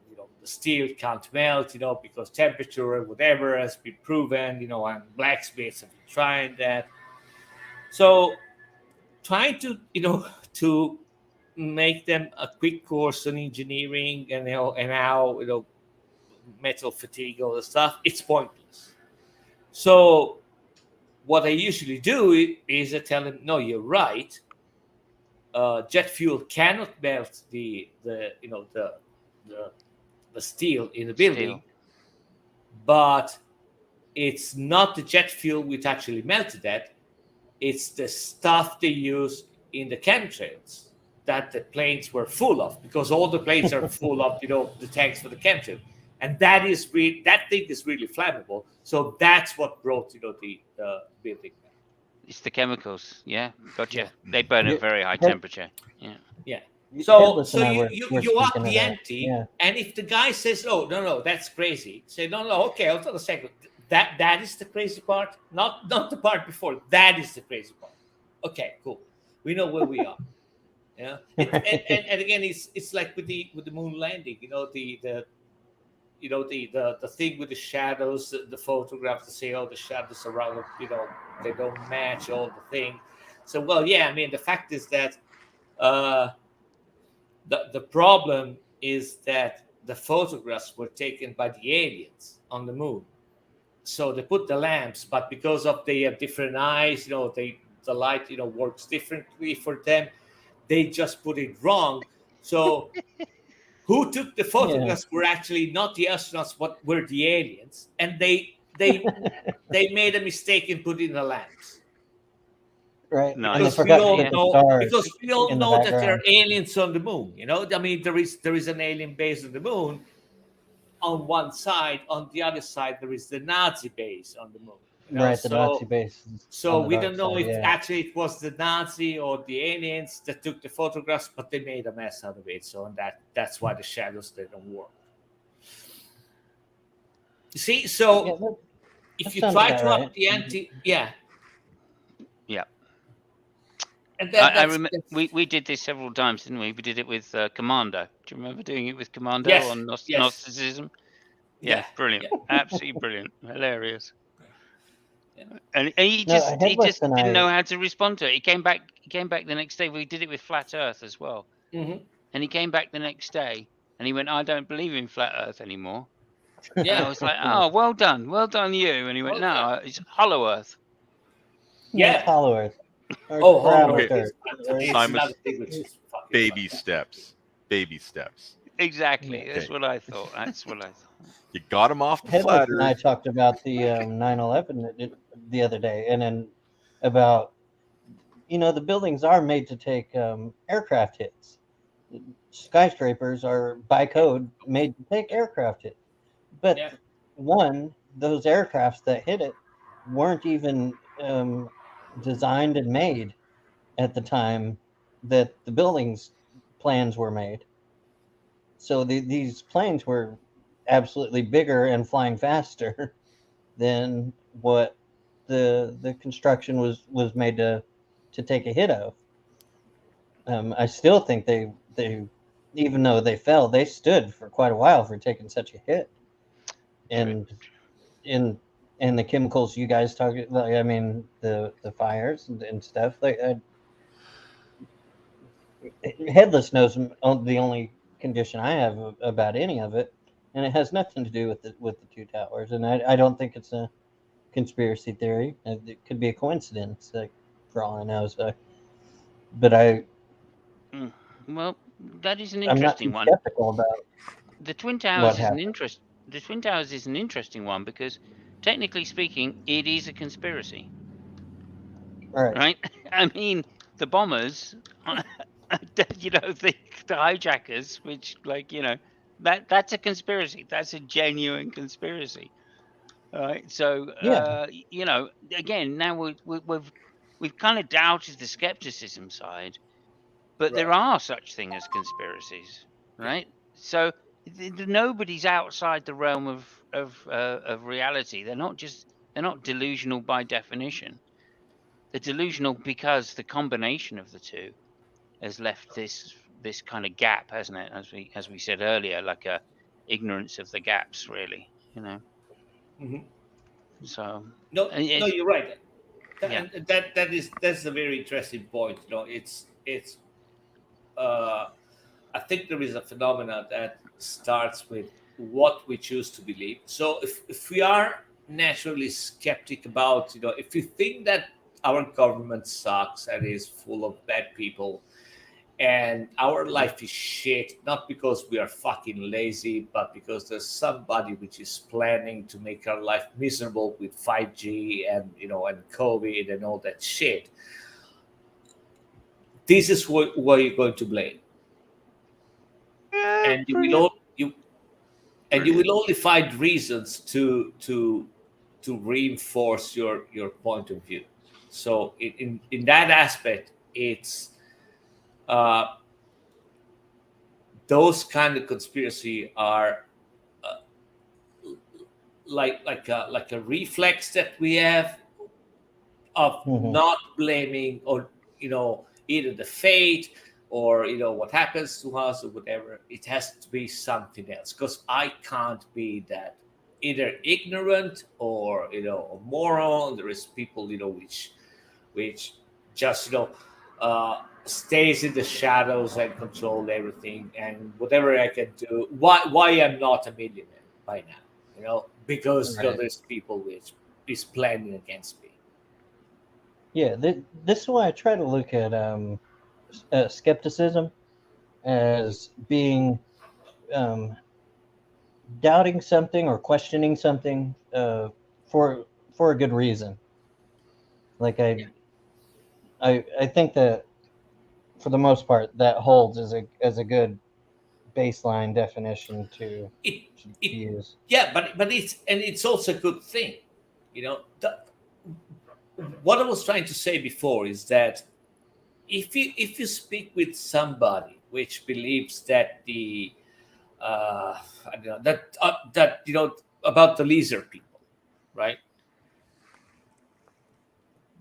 Speaker 3: steel can't melt, because temperature or whatever has been proven, and blacksmiths have been trying that. So trying to, to make them a quick course on engineering and how metal fatigue, all the stuff, it's pointless. So what I usually do is I tell them, no, you're right. Jet fuel cannot melt the steel in the building, but it's not the jet fuel which actually melted that. It's the stuff they use in the chemtrails that the planes were full of, because all the planes are full of, the tanks for the chemtrail. And that thing is really flammable. So that's what brought, the building down.
Speaker 1: It's the chemicals. Yeah, gotcha.
Speaker 3: Yeah.
Speaker 1: They burn at very high temperature. Yeah.
Speaker 3: Yeah.
Speaker 2: Headless
Speaker 3: So
Speaker 2: and I
Speaker 3: you
Speaker 2: were
Speaker 3: up
Speaker 2: speaking of
Speaker 3: the
Speaker 2: that.
Speaker 3: ante,
Speaker 2: Yeah.
Speaker 3: and if the guy says, "Oh, no, that's crazy," say, "No, okay, hold on a second. That is the crazy part, not the part before. That is the crazy part." Okay, cool. We know where we are. Yeah, and again, it's like with the moon landing. The thing with the shadows, the photographs. They say, "Oh, the shadows around it, they don't match all the thing." So, well, yeah. I mean, the fact is that. The problem is that the photographs were taken by the aliens on the moon. So they put the lamps, but because of they have different eyes, the light, works differently for them. They just put it wrong. So who took the photographs were actually not the astronauts, but were the aliens, and they made a mistake in putting the lamps.
Speaker 2: Right.
Speaker 1: Nice.
Speaker 2: And they
Speaker 3: Because we
Speaker 2: forgot to
Speaker 3: all
Speaker 2: put the
Speaker 3: know,
Speaker 2: stars in the
Speaker 3: that there are
Speaker 2: background.
Speaker 3: aliens on the moon. I mean, there is an alien base on the moon. On one side, on the other side, there is the Nazi base on the moon.
Speaker 2: Right, the Nazi base.
Speaker 3: So
Speaker 2: on the
Speaker 3: we
Speaker 2: dark
Speaker 3: don't know
Speaker 2: side,
Speaker 3: if
Speaker 2: yeah.
Speaker 3: actually it was the Nazi or the aliens that took the photographs, but they made a mess out of it. So that's why the shadows didn't work. You see, so
Speaker 2: Yeah,
Speaker 3: if
Speaker 2: that
Speaker 3: you
Speaker 2: sounds
Speaker 3: try
Speaker 2: about
Speaker 3: to
Speaker 2: right.
Speaker 3: up the ante, yeah.
Speaker 1: Yeah.
Speaker 3: And
Speaker 1: I remember we did this several times, didn't we? We did it with Commando. Do you remember doing it with Commando
Speaker 3: Yes,
Speaker 1: on
Speaker 3: yes.
Speaker 1: Gnosticism? Yeah, brilliant.
Speaker 3: Yeah.
Speaker 1: Absolutely brilliant. Hilarious.
Speaker 3: Yeah.
Speaker 1: And he
Speaker 2: No,
Speaker 1: just
Speaker 2: Headless and
Speaker 1: didn't
Speaker 2: I-
Speaker 1: know how to respond to it. He came back the next day. We did it with Flat Earth as well.
Speaker 3: Mm-hmm.
Speaker 1: And he came back the next day and he went, I don't believe in Flat Earth anymore.
Speaker 3: Yeah.
Speaker 1: And I was like, oh, well done you. And he went, no, it's Hollow Earth.
Speaker 3: Yeah.
Speaker 2: It's Hollow Earth. Or
Speaker 3: Hollow
Speaker 2: Earth.
Speaker 3: Earth.
Speaker 2: Right?
Speaker 3: It's another thing which is fucking
Speaker 4: Baby
Speaker 3: fantastic.
Speaker 4: steps.
Speaker 1: Exactly.
Speaker 2: Yeah.
Speaker 1: That's what I thought.
Speaker 4: You got him off the
Speaker 2: Headless
Speaker 4: flat
Speaker 2: and I
Speaker 4: Earth.
Speaker 2: talked about the 9/11 the other day, and then about the buildings are made to take aircraft hits. Skyscrapers are by code made to take aircraft hits, but
Speaker 3: Yeah.
Speaker 2: those aircrafts that hit it weren't even designed and made at the time that the buildings plans were made. So these planes were absolutely bigger and flying faster than what the construction was made to take a hit of. I still think they even though they fell, they stood for quite a while for taking such a hit. And in the chemicals you guys talk about, I mean the fires and stuff like headless knows the only condition I have about any of it, and it has nothing to do with the two towers. And I don't think it's a conspiracy theory. It could be a coincidence, like, for all I know. So, but
Speaker 1: Well, that is an
Speaker 2: I'm not too
Speaker 1: interesting one.
Speaker 2: skeptical about
Speaker 1: The Twin
Speaker 2: what
Speaker 1: Towers is
Speaker 2: happened.
Speaker 1: The Twin Towers is an interesting one because, technically speaking, it is a conspiracy,
Speaker 2: All right.
Speaker 1: right? I mean, the bombers, the hijackers, which, like, that's a conspiracy. That's a genuine conspiracy, right? So,
Speaker 2: Yeah.
Speaker 1: again, now we've kind of doubted the skepticism side, but there
Speaker 3: Right.
Speaker 1: are such things as conspiracies,
Speaker 3: Yeah.
Speaker 1: right? So nobody's outside the realm of reality. They're not delusional by definition. They're delusional because the combination of the two has left this kind of gap, hasn't it? As we said earlier, like a ignorance of the gaps, really.
Speaker 3: Mhm.
Speaker 1: So
Speaker 3: No, no,
Speaker 1: it's
Speaker 3: you're right.
Speaker 1: yeah,
Speaker 3: And that's a very interesting point. It's I think there is a phenomena that starts with what we choose to believe. So if we are naturally skeptic about, if you think that our government sucks and is full of bad people, and our life is shit, not because we are fucking lazy, but because there's somebody which is planning to make our life miserable with 5G and and COVID and all that shit. This is what you're going to blame, and
Speaker 1: brilliant,
Speaker 3: you
Speaker 1: brilliant.
Speaker 3: will only find reasons to reinforce your point of view. So in that aspect, it's uh, those kind of conspiracy are uh, like a reflex that we have of
Speaker 2: Hmm.
Speaker 3: not blaming or either the fate or what happens to us or whatever. It has to be something else, because I can't be that either ignorant or a moron. There is people which just stays in the shadows and control everything, and whatever I can do. Why I'm not a millionaire by now? Because
Speaker 2: Right.
Speaker 3: there's people which is planning against me.
Speaker 2: Yeah. This is why I try to look at skepticism as being um, doubting something or questioning something for a good reason. Like I think that for the most part that holds as a good baseline definition
Speaker 3: It
Speaker 2: to
Speaker 3: it
Speaker 2: use.
Speaker 3: Yeah, but it's also a good thing. What I was trying to say before is that if you speak with somebody which believes that I don't know, that about the lizard people, right?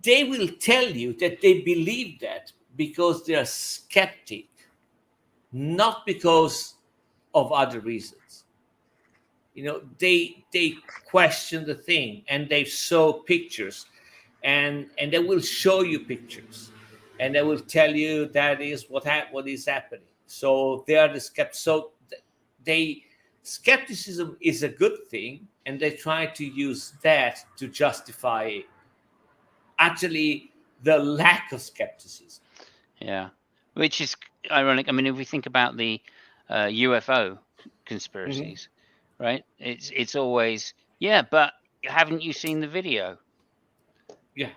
Speaker 3: They will tell you that they believe that because they are skeptic, not because of other reasons. They question the thing, and they show pictures, and they will show you pictures, and they will tell you that is what is happening. So they are the skeptics. So they skepticism is a good thing, and they try to use that to justify actually the lack of skepticism.
Speaker 1: Yeah, which is ironic. I mean, if we think about the UFO
Speaker 3: Hmm.
Speaker 1: conspiracies, right? It's always, yeah, but haven't you seen the video?
Speaker 3: Yeah,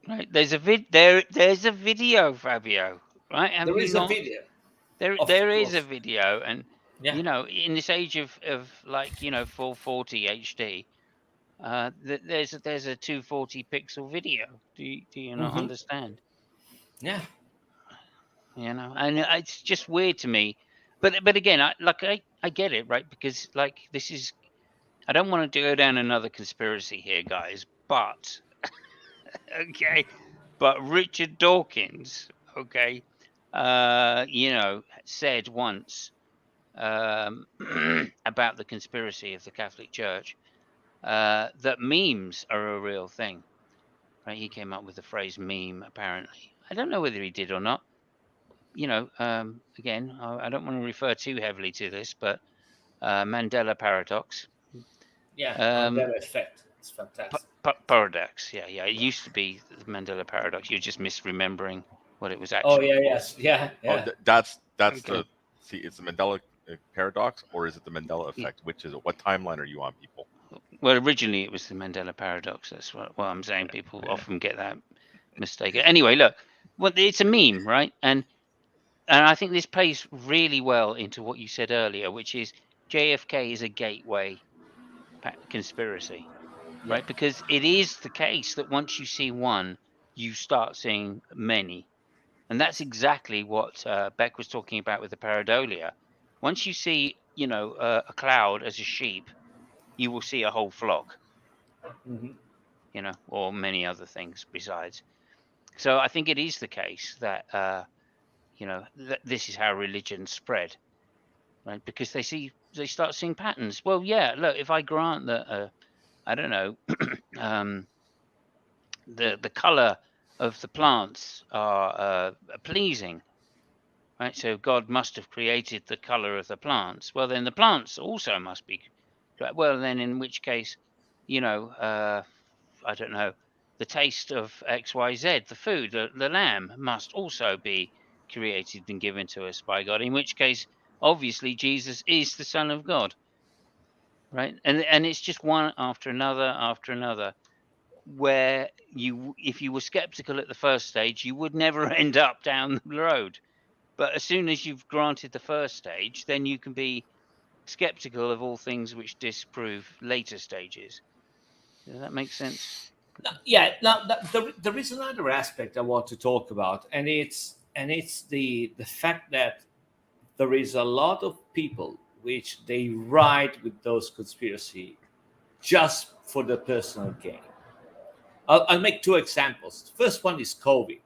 Speaker 1: Right? There's a video, Fabio. Right? Have
Speaker 3: there
Speaker 1: you
Speaker 3: is a
Speaker 1: not?
Speaker 3: video,
Speaker 1: There
Speaker 3: of
Speaker 1: there is a
Speaker 3: course.
Speaker 1: video, and
Speaker 3: Yeah.
Speaker 1: in this age of like 440 HD, there's a 240 pixel video. Do you not
Speaker 3: Hmm.
Speaker 1: understand?
Speaker 3: Yeah.
Speaker 1: And it's just weird to me. But again, I get it, right? Because, like, this is, I don't want to go down another conspiracy here, guys. But okay, but Richard Dawkins, okay, said once, about the conspiracy of the Catholic Church, that memes are a real thing. Right? He came up with the phrase meme. Apparently, I don't know whether he did or not. again, I don't want to refer too heavily to this, but Mandela paradox.
Speaker 3: Yeah,
Speaker 1: Um,
Speaker 3: Mandela effect. It's fantastic.
Speaker 1: Paradox. Yeah. It used to be the Mandela paradox. You're just misremembering what it was
Speaker 3: Oh
Speaker 1: actually
Speaker 3: yeah,
Speaker 1: called.
Speaker 3: yes, yeah, yeah.
Speaker 4: Oh, that's
Speaker 1: Okay.
Speaker 4: it's the Mandela paradox, or is it the Mandela effect? Which is it? What timeline are you on, people?
Speaker 1: Well, originally it was the Mandela paradox. That's what I'm saying. People often get that mistaken. Anyway, look, it's a meme, right? And I think this plays really well into what you said earlier, which is JFK is a gateway conspiracy,
Speaker 3: Yeah.
Speaker 1: right? Because it is the case that once you see one, you start seeing many. And that's exactly what Beck was talking about with the pareidolia. Once you see, a cloud as a sheep, you will see a whole flock,
Speaker 3: Mhm.
Speaker 1: or many other things besides. So I think it is the case that, this is how religion spread, right? Because they start seeing patterns. Well, yeah, look, if I grant that, I don't know, the color of the plants are pleasing, right? So God must have created the color of the plants. Well, then the plants also must be. Well, then in which case, I don't know, the taste of X, Y, Z, the food, the lamb must also be created and given to us by God. In which case, obviously, Jesus is the Son of God, right? And it's just one after another. Where if you were skeptical at the first stage, you would never end up down the road. But as soon as you've granted the first stage, then you can be skeptical of all things which disprove later stages. Does that make sense?
Speaker 3: Yeah. Now, there is another aspect I want to talk about, and it's the fact that there is a lot of people which they ride with those conspiracy just for the personal gain. I'll make two examples. The first one is COVID.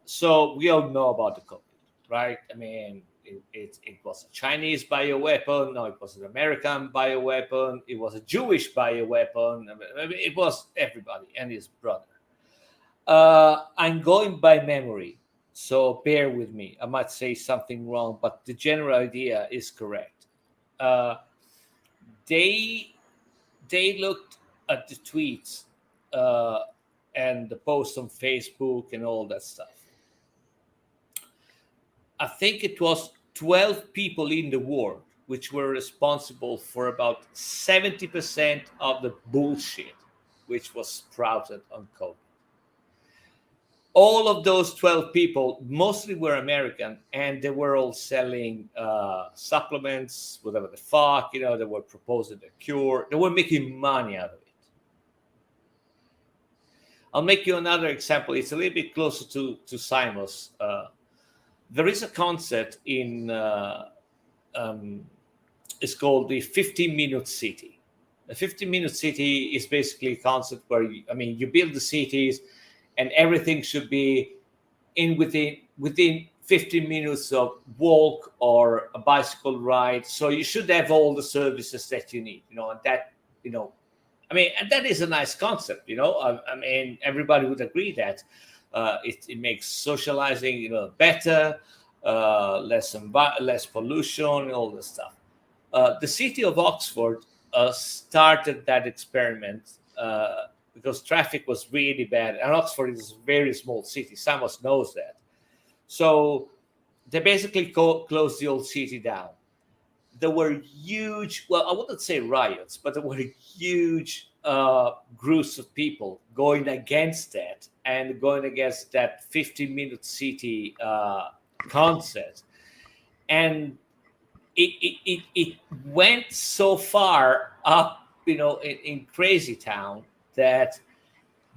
Speaker 3: So we all know about the COVID, right? I mean, it was a Chinese bioweapon. No, it was an American bioweapon. It was a Jewish bioweapon. I mean, it was everybody and his brother. I'm going by memory, so bear with me. I might say something wrong, but the general idea is correct. Uh, they they looked at the tweets uh, and the posts on Facebook and all that stuff. I think it was 12 people in the world which were responsible for about 70% of the bullshit which was sprouted on COVID. All of those 12 people mostly were American, and they were all selling supplements, whatever the fuck, they were proposing a cure. They were making money out of it. I'll make you another example. It's a little bit closer to Simos. There is a concept it's called the 15-minute city. A 15-minute city is basically a concept where you build the cities, and everything should be within 15 minutes of walk or a bicycle ride. So you should have all the services that you need, and that, and that is a nice concept, everybody would agree that it makes socializing, better, less pollution, and all this stuff. The city of Oxford started that experiment because traffic was really bad, and Oxford is a very small city. Simos knows that. So they basically closed the old city down. There were huge, well, I wouldn't say riots, but there were huge groups of people going against that and going against that 15-minute city concept. And it went so far up, in Crazy Town, that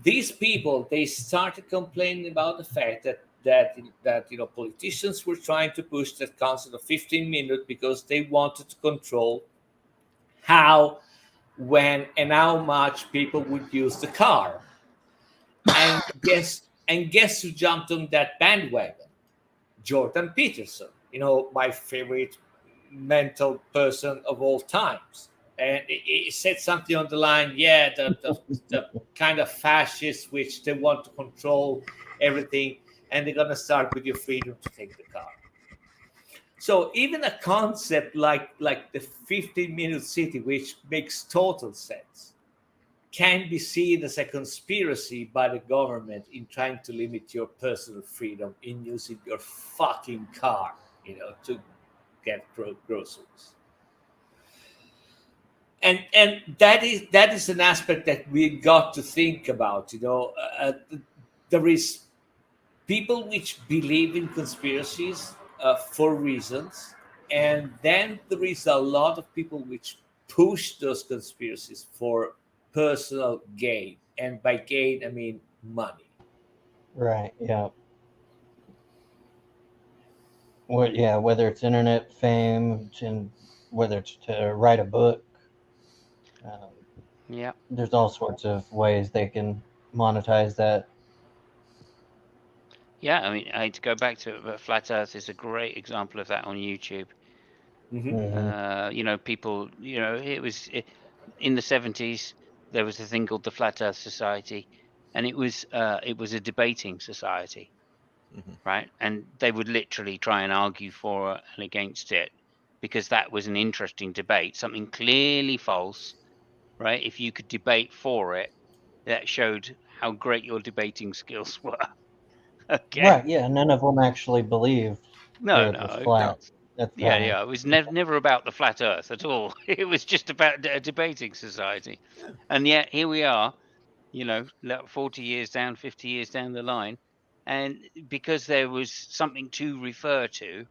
Speaker 3: these people, they started complaining about the fact that politicians were trying to push that concept of 15 minutes because they wanted to control how, when, and how much people would use the car. And guess who jumped on that bandwagon? Jordan Peterson, my favorite mental person of all times. And he said something on the line, the kind of fascists which they want to control everything. and they're gonna start with your freedom to take the car. So even a concept like the 15-minute city, which makes total sense, can be seen as a conspiracy by the government in trying to limit your personal freedom in using your fucking car, to get groceries. And that is an aspect that we got to think about. There is people which believe in conspiracies for reasons, and then there is a lot of people which push those conspiracies for personal gain, and by gain I mean money.
Speaker 2: Right. Yeah. Whether it's internet fame, and whether it's to write a book, um,
Speaker 1: Yeah.
Speaker 2: there's all sorts of ways they can monetize that.
Speaker 1: Yeah, I mean, I hate to go back to it, but Flat Earth is a great example of that on YouTube.
Speaker 3: Mm-hmm.
Speaker 1: People, it was in the 70s, there was a thing called the Flat Earth Society, and it was a debating society,
Speaker 4: Mhm.
Speaker 1: right? And they would literally try and argue for and against it, because that was an interesting debate, something clearly false, right? If you could debate for it, that showed how great your debating skills were. Okay.
Speaker 2: Right. Yeah. None of them actually believed the
Speaker 1: No,
Speaker 2: Earth was
Speaker 1: no,
Speaker 4: No.
Speaker 2: flat. That's
Speaker 1: yeah,
Speaker 2: fine.
Speaker 1: yeah. It was never about the flat Earth at all. It was just about a debating society, and yet here we are. 40 years down, 50 years down the line, and because there was something to refer to,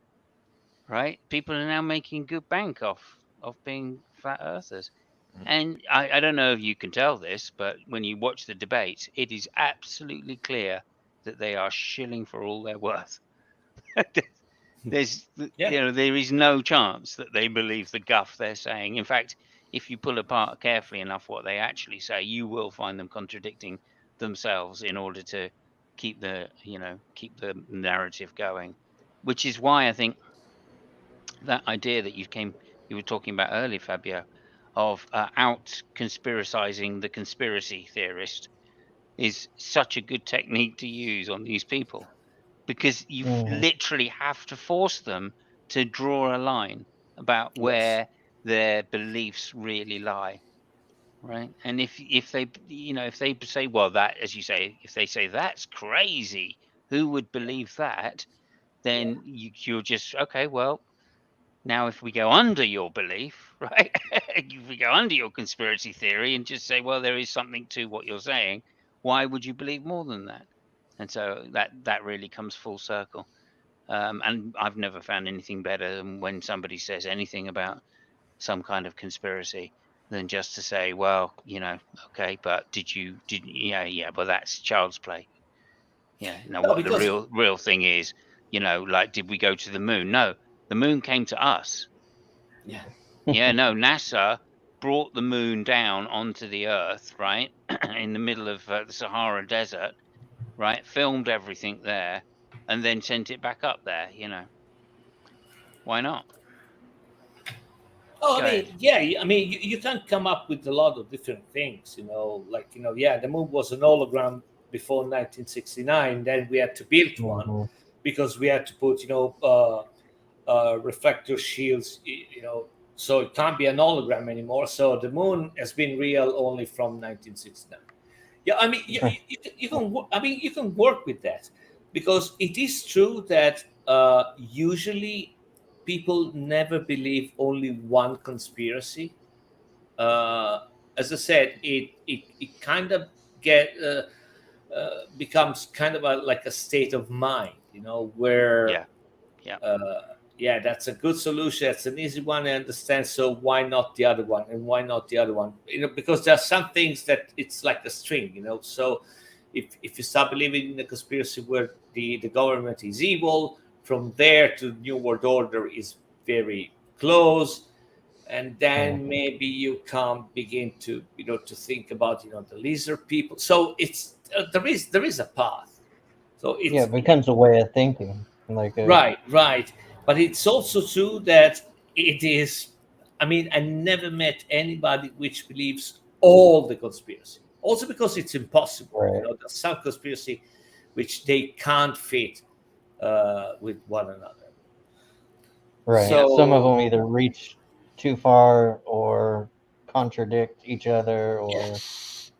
Speaker 1: right? People are now making good bank off being flat earthers.
Speaker 4: Mhm.
Speaker 1: And I don't know if you can tell this, but when you watch the debates, it is absolutely clear that they are shilling for all they're worth.
Speaker 3: Yeah.
Speaker 1: There is no chance that they believe the guff they're saying. In fact, if you pull apart carefully enough what they actually say, you will find them contradicting themselves in order to keep the narrative going. Which is why I think that idea that you were talking about earlier, Fabio, of out conspiracizing the conspiracy theorist is such a good technique to use on these people, because you
Speaker 2: Hmm.
Speaker 1: literally have to force them to draw a line about
Speaker 3: Yes.
Speaker 1: where their beliefs really lie, right? And if they if they say, well, that, as you say, if they say that's crazy, who would believe that,
Speaker 3: Yeah.
Speaker 1: then you're just, okay, well, now if we go under your belief, right, if we go under your conspiracy theory and just say, well, there is something to what you're saying, why would you believe more than that? And so that really comes full circle. And I've never found anything better than when somebody says anything about some kind of conspiracy than just to say, well, okay, but yeah, but that's child's play. Yeah. Now,
Speaker 3: No,
Speaker 1: what the
Speaker 3: because
Speaker 1: real thing is, like, did we go to the moon? No, the moon came to us.
Speaker 3: yeah.
Speaker 1: Yeah, no, NASA brought the moon down onto the Earth, right, in the middle of the Sahara Desert, right, filmed everything there, and then sent it back up there. Why not?
Speaker 3: Oh, I
Speaker 1: Go ahead.
Speaker 3: mean, yeah. I mean, you can come up with a lot of different things. Like yeah, the moon was an hologram before 1969. Then we had to build one
Speaker 2: Hmm.
Speaker 3: because we had to put reflector shields. So it can't be an hologram anymore. So the moon has been real only from 1969. Yeah, I mean, you can. I mean, you can work with that because it is true that usually people never believe only one conspiracy. Uh, as I said, it kind of becomes kind of like a state of mind, where
Speaker 1: Yeah, yeah,
Speaker 3: yeah, that's a good solution. That's an easy one I understand. So why not the other one? And why not the other one? Because there are some things that it's like a string. So if you start believing in a conspiracy where the government is evil, from there to New World Order is very close, and then
Speaker 2: Hmm.
Speaker 3: maybe you can begin to to think about the lizard people. So it's there is a path. So
Speaker 2: Yeah,
Speaker 3: it's
Speaker 2: it becomes a way of thinking. Like
Speaker 3: right. But it's also true that it is. I mean, I never met anybody which believes all the conspiracy. Also, because it's impossible.
Speaker 2: right.
Speaker 3: There's some conspiracy which they can't fit with one another.
Speaker 2: Right.
Speaker 3: So
Speaker 2: Some of them either reach too far or contradict each other, or see.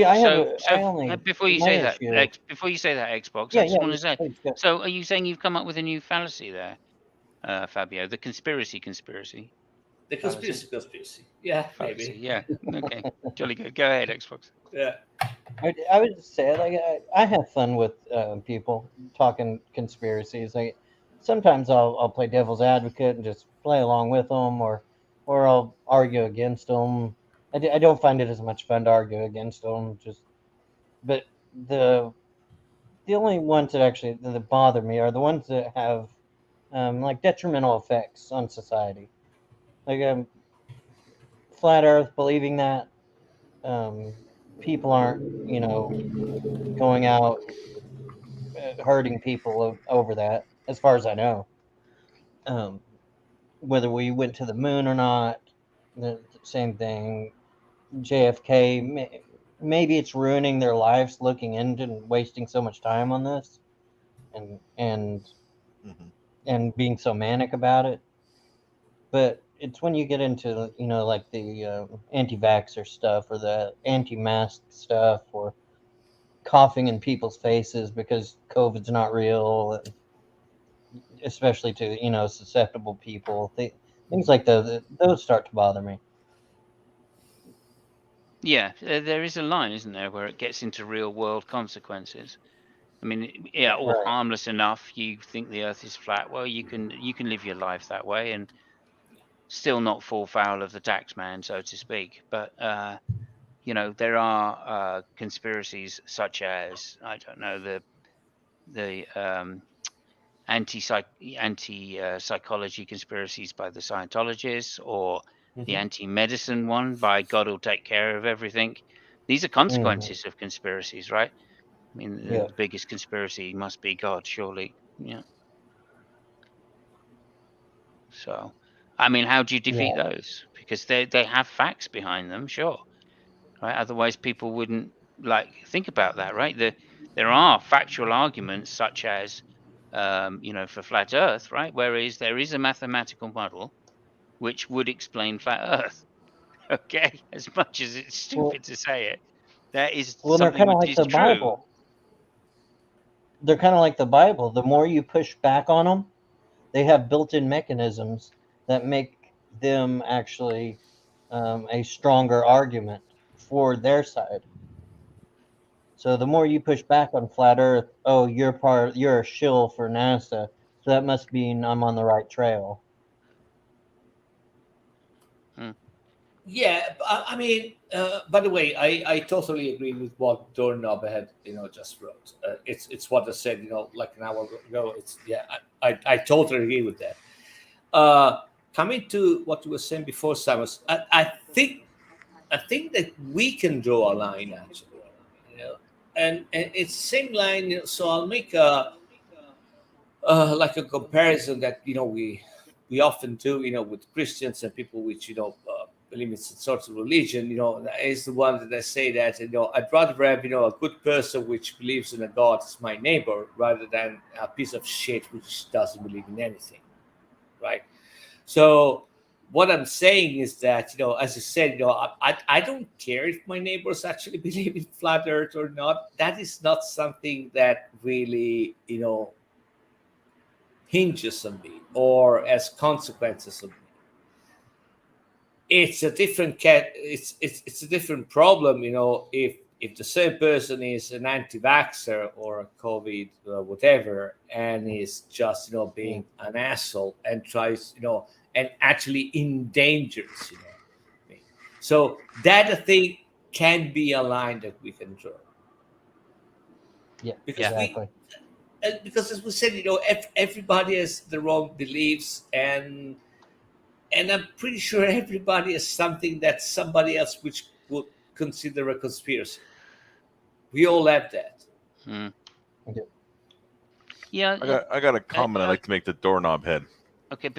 Speaker 2: I have a. I only
Speaker 1: before you
Speaker 2: my
Speaker 1: say that,
Speaker 2: issue.
Speaker 1: Xbox, I
Speaker 2: Yeah,
Speaker 1: just
Speaker 2: yeah.
Speaker 1: want to say.
Speaker 2: Please go.
Speaker 1: So, are you saying you've come up with a new fallacy there, Fabio? The conspiracy
Speaker 3: the
Speaker 1: fallacy.
Speaker 3: conspiracy. Yeah,
Speaker 1: Fallacy,
Speaker 3: maybe.
Speaker 1: yeah. Okay, jolly good. Go ahead, Xbox.
Speaker 3: Yeah.
Speaker 2: I would say like I have fun with people talking conspiracies. Like sometimes I'll play devil's advocate and just play along with them, or I'll argue against them. I don't find it as much fun to argue against them. But the the only ones that bother me are the ones that have like detrimental effects on society, like flat Earth, believing that um, people aren't going out hurting people over that, as far as I know. Um, whether we went to the moon or not, the same thing. JFK, maybe it's ruining their lives looking into and wasting so much time on this, and and
Speaker 4: Mhm.
Speaker 2: and being so manic about it. But it's when you get into like the anti-vaxxer stuff or the anti-mask stuff or coughing in people's faces because COVID's not real, and especially to susceptible people. Things like those start to bother me.
Speaker 1: Yeah, there is a line, isn't there, where it gets into real world consequences. I mean, yeah, or
Speaker 2: Right.
Speaker 1: harmless enough. You think the Earth is flat. Well, you can live your life that way and still not fall foul of the tax man, so to speak. But there are conspiracies such as, I don't know, the anti psychology conspiracies by the Scientologists, or the
Speaker 3: Mhm.
Speaker 1: anti medicine one by God will take care of everything. These are
Speaker 2: Hmm.
Speaker 1: consequences of conspiracies, right? I mean,
Speaker 2: Yeah.
Speaker 1: the biggest conspiracy must be God, surely. Yeah. So, I mean, how do you defeat
Speaker 2: Yeah.
Speaker 1: those? Because they have facts behind them, sure, right? Otherwise, people wouldn't think about that, right? There are factual arguments such as, for flat Earth, right? Whereas there is a mathematical model which would explain flat Earth. Okay, as much as it's
Speaker 2: Well,
Speaker 1: stupid to say it, that is
Speaker 2: they're
Speaker 1: something
Speaker 2: kind of
Speaker 1: which
Speaker 2: like
Speaker 1: is
Speaker 2: the
Speaker 1: true.
Speaker 2: Bible. They're kind of like the Bible. The more you push back on them, they have built-in mechanisms that make them actually a stronger argument for their side. So the more you push back on flat Earth, oh, you're a shill for NASA, so that must mean I'm on the right trail.
Speaker 1: Hmm.
Speaker 3: Yeah, I mean, by the way, I totally agree with what Doorknob had just wrote. It's what I said like an hour ago. It's yeah, I totally agree with that. Coming to what you were saying before, Simos, I think that we can draw a line actually, and it's same line. So I'll make a like a comparison that we often do with Christians and people which believe in sorts of religion. Is the one that I say that I'd rather have a good person which believes in a God as my neighbor rather than a piece of shit which doesn't believe in anything, right? So what I'm saying is that as I said, I don't care if my neighbors actually believe in flat Earth or not. That is not something that really hinges on me or as consequences of me. It's a different it's a different problem, if the same person is an anti-vaxxer or a COVID whatever, and is just being an asshole and tries and actually endangers me. So that I think can be a line that we can draw,
Speaker 2: Yeah,
Speaker 3: because
Speaker 1: Yeah.
Speaker 3: we
Speaker 2: exactly.
Speaker 3: because as we said, everybody has their own beliefs, and I'm pretty sure everybody has something that somebody else which would consider a conspiracy. We all have that.
Speaker 1: Hmm.
Speaker 2: Okay.
Speaker 1: Yeah.
Speaker 4: I got a comment I'd like to make to Doorknob Head
Speaker 1: Okay.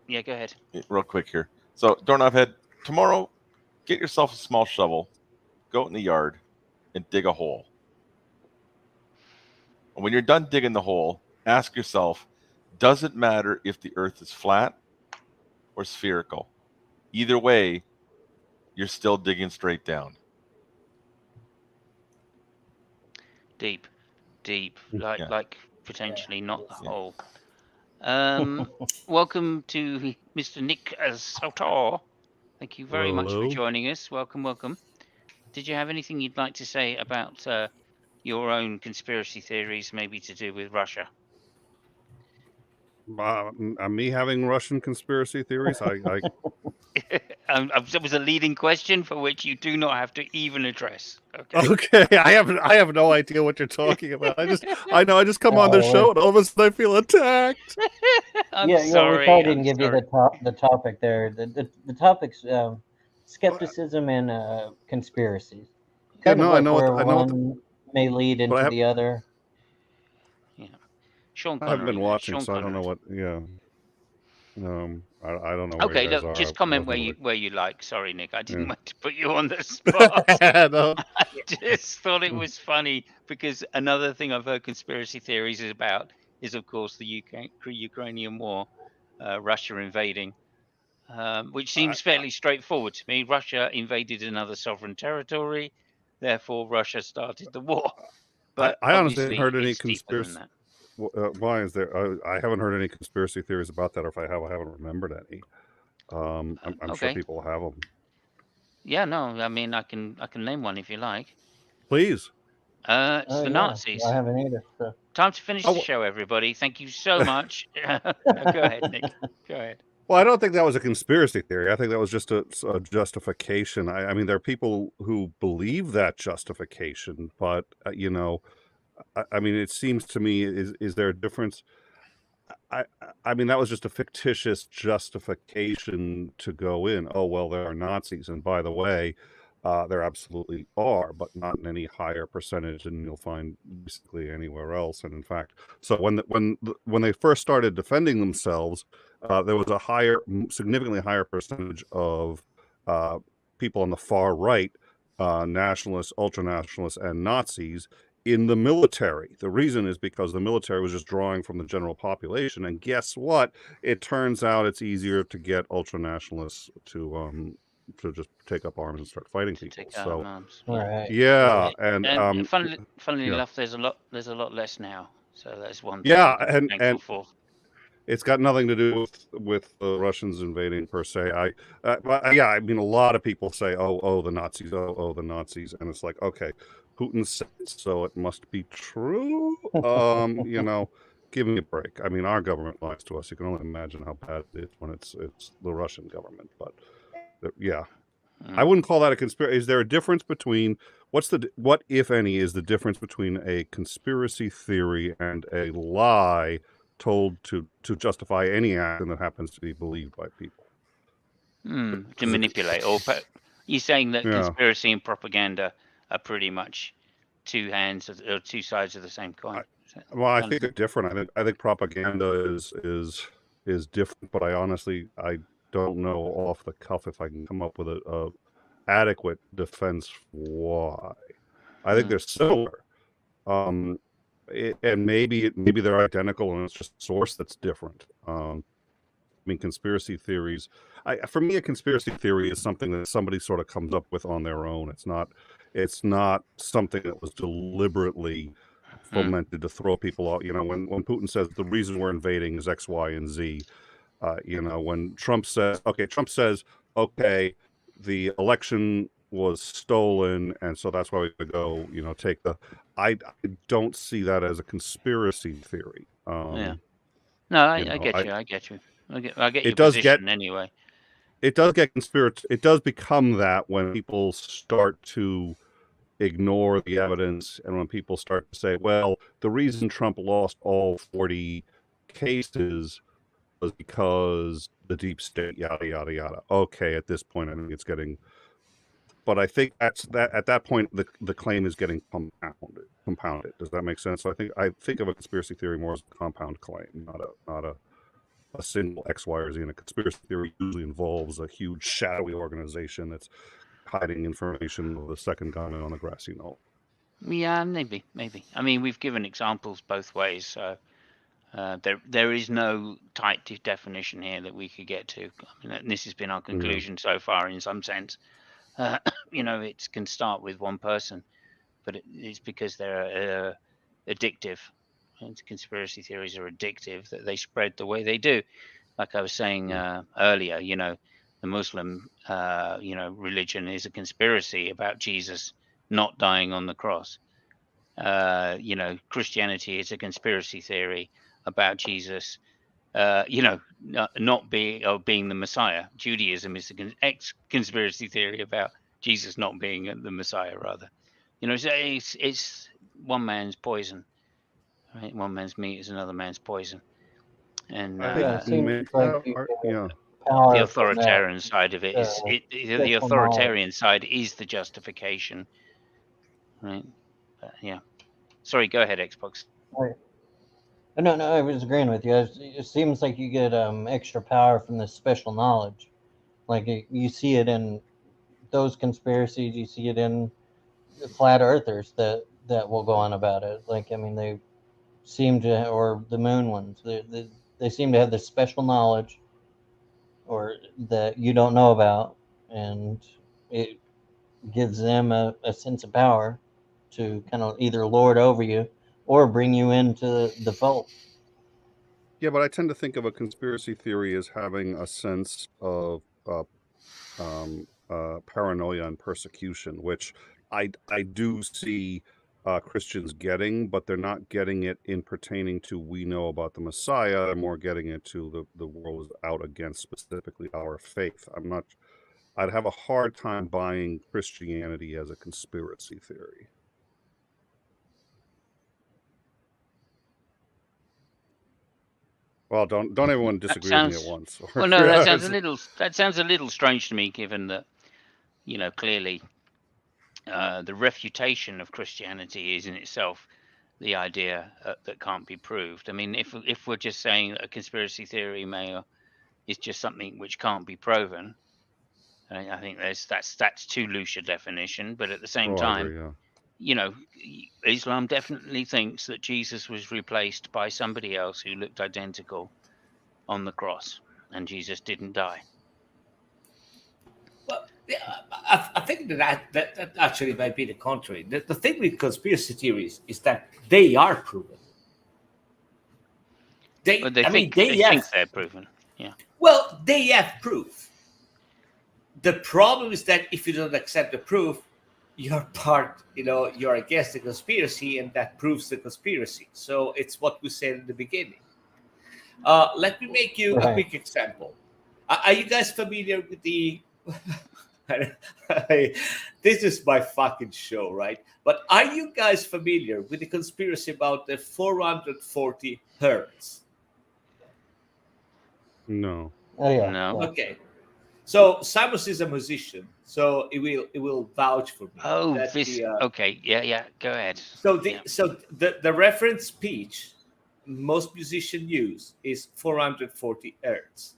Speaker 1: Yeah. Go ahead.
Speaker 4: real quick here. So, Doorknob Head, tomorrow, get yourself a small shovel, go out in the yard, and dig a hole. And when you're done digging the hole, ask yourself, does it matter if the Earth is flat or spherical? Either way, you're still digging straight down.
Speaker 1: Deep,
Speaker 4: Yeah.
Speaker 1: like potentially not the
Speaker 4: Yeah.
Speaker 1: hole. Welcome to Mr. Nick Sautar. Thank you very much for
Speaker 5: Hello.
Speaker 1: joining us. Welcome. Did you have anything you'd like to say about your own conspiracy theories, maybe to do with Russia?
Speaker 5: Me having Russian conspiracy theories, I
Speaker 1: That was a leading question for which you do not have to even address. Okay.
Speaker 5: okay. I have no idea what you're talking about. I just come on the show and all of a sudden I feel attacked.
Speaker 1: I'm
Speaker 2: Yeah,
Speaker 1: sorry.
Speaker 2: we probably didn't
Speaker 1: I'm
Speaker 2: give
Speaker 1: sorry.
Speaker 2: you the topic there. The topic's skepticism and conspiracies.
Speaker 5: Yeah,
Speaker 2: Kind of
Speaker 5: no,
Speaker 2: like where one may lead into
Speaker 5: I
Speaker 2: the other.
Speaker 1: Yeah. Sean
Speaker 5: haven't
Speaker 1: Connery
Speaker 5: been
Speaker 1: there,
Speaker 5: watching,
Speaker 1: Sean
Speaker 5: so I don't know
Speaker 1: Connery.
Speaker 5: what. Yeah. I don't know where
Speaker 1: Okay,
Speaker 5: you guys
Speaker 1: look,
Speaker 5: are.
Speaker 1: just
Speaker 5: I
Speaker 1: comment
Speaker 5: wasn't
Speaker 1: where you like. Sorry, Nick, I didn't
Speaker 5: Yeah.
Speaker 1: want to put you on the spot.
Speaker 5: No.
Speaker 1: I just thought it was funny because another thing I've heard conspiracy theories about is, of course, the Ukrainian war, Russia invading, which seems fairly straightforward to me. Russia invaded another sovereign territory, therefore Russia started the war. But
Speaker 5: I honestly
Speaker 1: obviously,
Speaker 5: haven't heard any
Speaker 1: it's deeper than
Speaker 5: conspiracy.
Speaker 1: that.
Speaker 5: Why is there? I haven't heard any conspiracy theories about that. Or if I have, I haven't remembered any. I'm sure
Speaker 1: Okay.
Speaker 5: people have them.
Speaker 1: Yeah, no, I mean, I can name one if you like.
Speaker 5: Please.
Speaker 1: It's the Nazis.
Speaker 2: I haven't either. So.
Speaker 1: Time to finish the show, everybody. Thank you so much. No, go ahead, Nick. Go ahead.
Speaker 5: Well, I don't think that was a conspiracy theory. I think that was just a justification. I mean, there are people who believe that justification, but I mean, it seems to me is there a difference? I mean, that was just a fictitious justification to go in. Oh well, there are Nazis, and by the way, there absolutely are, but not in any higher percentage than you'll find basically anywhere else. And in fact, so when they first started defending themselves, there was a significantly higher percentage of people on the far right, nationalists, ultra-nationalists, and Nazis in the military. The reason is because the military was just drawing from the general population, and guess what? It turns out it's easier to get ultra-nationalists to just take up arms and start fighting people. So
Speaker 1: arms.
Speaker 2: Right.
Speaker 5: yeah, and
Speaker 1: funnily
Speaker 5: yeah.
Speaker 1: enough, there's a lot less now. So that's one thing.
Speaker 5: Yeah,
Speaker 1: to be thankful for.
Speaker 5: It's got nothing to do with the Russians invading per se. But yeah, I mean, a lot of people say, "Oh, the Nazis! Oh, the Nazis!" And it's like, okay, Putin said it, so it must be true. Give me a break. I mean, our government lies to us. You can only imagine how bad it is when it's the Russian government. But yeah, I wouldn't call that a conspiracy. Is there a difference between what, if any, is the difference between a conspiracy theory and a lie told to justify any action that happens to be believed by people?
Speaker 1: To manipulate, or you're saying that conspiracy and propaganda are pretty much two sides of the same coin.
Speaker 5: Well, I think they're different. I think propaganda is different, but I don't know off the cuff if I can come up with a adequate defense why. I think they're similar. And maybe they're identical and it's just source that's different. I mean, conspiracy theories. For me, a conspiracy theory is something that somebody sort of comes up with on their own. It's not something that was deliberately fomented to throw people out. When Putin says the reason we're invading is X, Y, and Z. When Trump says, okay, the election was stolen, and so that's why we go, take the. I don't see that as a conspiracy theory.
Speaker 1: Yeah. No, I get you. I get you. I get your position anyway.
Speaker 5: It does get It does become that when people start to ignore the evidence, and when people start to say, well, the reason Trump lost all 40 cases was because the deep state, yada yada yada. Okay, at this point, I think it's getting. But I think at that point, the claim is getting compounded. Does that make sense? So I think of a conspiracy theory more as a compound claim, not a single X, Y, or Z. And a conspiracy theory usually involves a huge shadowy organization that's hiding information of the second gunman on the grassy knoll.
Speaker 1: Yeah, maybe. I mean, we've given examples both ways, so there is no tight definition here that we could get to. I mean, this has been our conclusion so far, in some sense. It can start with one person, but it's because they're addictive. And conspiracy theories are addictive, that they spread the way they do. Like I was saying earlier, the Muslim, religion is a conspiracy about Jesus not dying on the cross. Christianity is a conspiracy theory about Jesus, not being the Messiah. Judaism is an conspiracy theory about Jesus not being the Messiah, rather. So it's one man's poison, right? One man's meat is another man's poison, and
Speaker 5: I think
Speaker 2: Yeah, it seems like you
Speaker 1: the
Speaker 2: get power from that
Speaker 1: authoritarian side of it is the
Speaker 2: special
Speaker 1: authoritarian side is the justification, right? But, yeah. Sorry, go ahead, Xbox.
Speaker 2: knowledge. No, I was agreeing with you. It seems like you get extra power from this special knowledge. Like you see it in those conspiracies, you see it in the flat earthers that will go on about it. Like, I mean, they seem to, or the moon ones, they seem to have this special knowledge, or that you don't know about, and it gives them a sense of power to kind of either lord over you or bring you into the fold.
Speaker 5: Yeah, but I tend to think of a conspiracy theory as having a sense of paranoia and persecution, which I do see Christians getting, but they're not getting it in pertaining to we know about the Messiah. They're more getting it to the world is out against specifically our faith. I'd have a hard time buying Christianity as a conspiracy theory. Well, don't everyone disagree with me at once.
Speaker 1: Well, no, that sounds a little strange to me, given that clearly the refutation of Christianity is in itself the idea that can't be proved. I mean, if we're just saying that a conspiracy theory is just something which can't be proven, I think that's too loose a definition. But at the same time,
Speaker 5: I agree, yeah.
Speaker 1: Islam definitely thinks that Jesus was replaced by somebody else who looked identical on the cross, and Jesus didn't die.
Speaker 3: Well, yeah, I think that actually might be the contrary. The thing with conspiracy theories is that they are proven. They think they're
Speaker 1: proven. Yeah.
Speaker 3: Well, they have proof. The problem is that if you don't accept the proof, you're against the conspiracy, and that proves the conspiracy. So it's what we said in the beginning. Let me make you a quick example. Are you guys familiar with the... This is my fucking show, right? But are you guys familiar with the conspiracy about the 440 hertz?
Speaker 5: No.
Speaker 2: Oh yeah.
Speaker 1: No.
Speaker 3: Okay. So Simos is a musician, so it will vouch for me.
Speaker 1: Oh, okay. Yeah. Go ahead.
Speaker 3: So the reference pitch most musicians use is 440 hertz.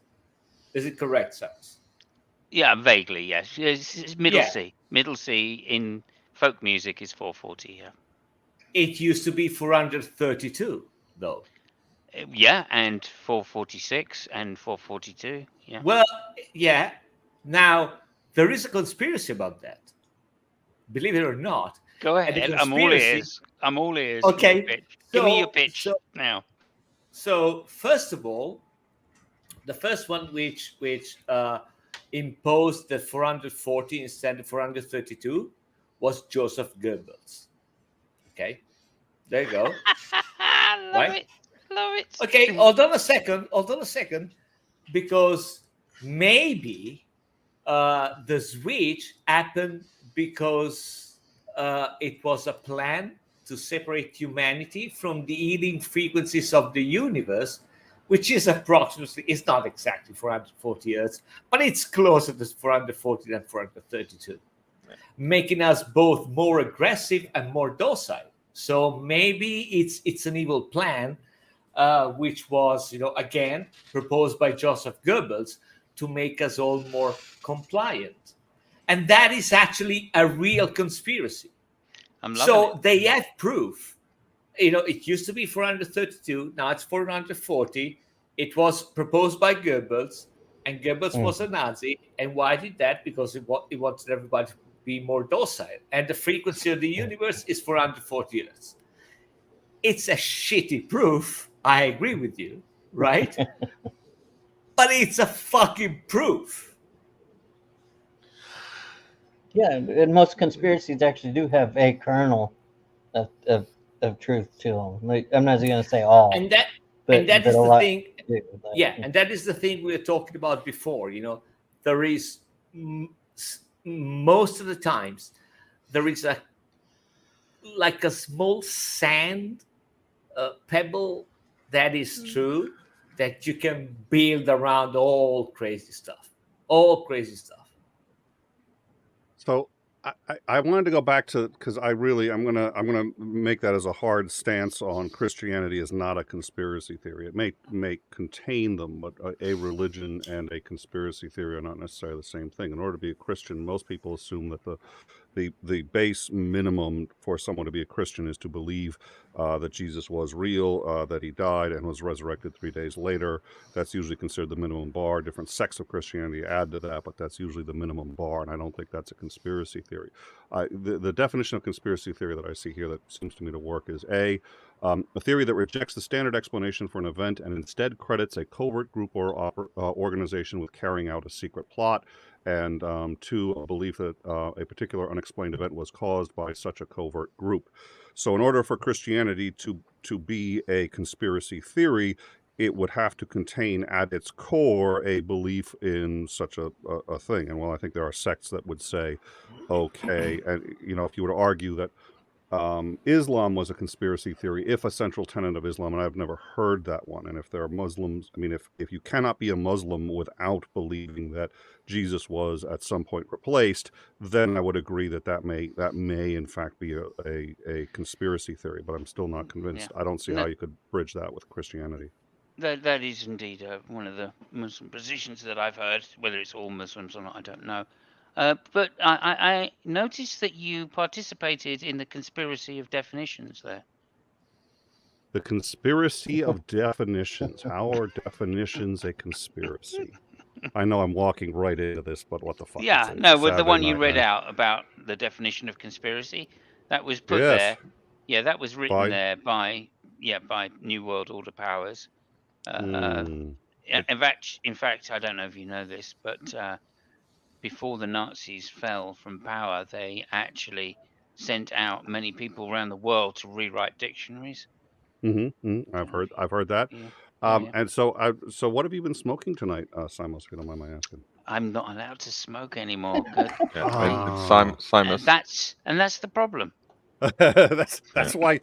Speaker 3: Is it correct, Simos?
Speaker 1: Yeah, vaguely, yes. It's middle C. Middle C in folk music is 440, yeah.
Speaker 3: It used to be 432, though.
Speaker 1: Yeah, and 446 and 442, yeah.
Speaker 3: Well, yeah. Now, there is a conspiracy about that. Believe it or not.
Speaker 1: Go ahead. I'm all ears.
Speaker 3: Okay.
Speaker 1: Give me your pitch now.
Speaker 3: So, first of all, the first one which imposed the 440 instead of 432 was Joseph Goebbels. Okay, there you go.
Speaker 1: Love it.
Speaker 3: Okay, hold on a second, because maybe the switch happened because it was a plan to separate humanity from the healing frequencies of the universe, which is approximately, it's not exactly 440 hertz, but it's closer to 440 than 432, making us both more aggressive and more docile. So maybe it's an evil plan, which was, again, proposed by Joseph Goebbels to make us all more compliant. And that is actually a real conspiracy.
Speaker 1: I'm loving
Speaker 3: So
Speaker 1: it.
Speaker 3: they have proof. It used to be 432. Now it's 440. It was proposed by Goebbels, and Goebbels was a Nazi. And why did that? Because he wanted everybody to be more docile. And the frequency of the universe is 440 units. It's a shitty proof. I agree with you, right? But it's a fucking proof.
Speaker 2: Yeah, and most conspiracies actually do have a kernel of truth to them. Like, I'm not going to say all,
Speaker 3: And that
Speaker 2: but
Speaker 3: is
Speaker 2: a
Speaker 3: the
Speaker 2: lot
Speaker 3: thing.
Speaker 2: do. Like,
Speaker 3: Yeah, and that is the thing we were talking about before. There is most of the times there is like a small sand pebble that is true, that you can build around all crazy stuff.
Speaker 5: So I wanted to go back to, because I'm gonna make that as a hard stance on Christianity is not a conspiracy theory. It may contain them, but a religion and a conspiracy theory are not necessarily the same thing. In order to be a Christian, most people assume that the base minimum for someone to be a Christian is to believe that Jesus was real, that he died and was resurrected 3 days later. That's usually considered the minimum bar. Different sects of Christianity add to that, but that's usually the minimum bar, and I don't think that's a conspiracy theory. The definition of conspiracy theory that I see here that seems to me to work is a theory that rejects the standard explanation for an event and instead credits a covert group or organization with carrying out a secret plot, and two, a belief that a particular unexplained event was caused by such a covert group. So in order for Christianity to be a conspiracy theory, it would have to contain at its core a belief in such a thing. And while I think there are sects that would say, okay, and if you were to argue that Islam was a conspiracy theory, if a central tenet of Islam, and I've never heard that one, and if there are Muslims, I mean, if you cannot be a Muslim without believing that Jesus was at some point replaced, then I would agree that may in fact be a conspiracy theory, but I'm still not convinced.
Speaker 1: Yeah.
Speaker 5: I don't see how you could bridge that with Christianity.
Speaker 1: That is indeed one of the Muslim positions that I've heard. Whether it's all Muslims or not, I don't know. But I noticed that you participated in the conspiracy of definitions there.
Speaker 5: The conspiracy of definitions. How are definitions a conspiracy? I know I'm walking right into this, but what the fuck?
Speaker 1: Yeah, no, with the one you read out about the definition of conspiracy, that was put there. Yeah, that was written there by New World Order powers. In fact, I don't know if you know this, but before the Nazis fell from power, they actually sent out many people around the world to rewrite dictionaries.
Speaker 5: I've heard that.
Speaker 1: Yeah.
Speaker 5: And so what have you been smoking tonight, Simos, if you don't mind my asking?
Speaker 1: I'm not allowed to smoke anymore. Good.
Speaker 4: It's Simos.
Speaker 1: That's the problem.
Speaker 5: that's why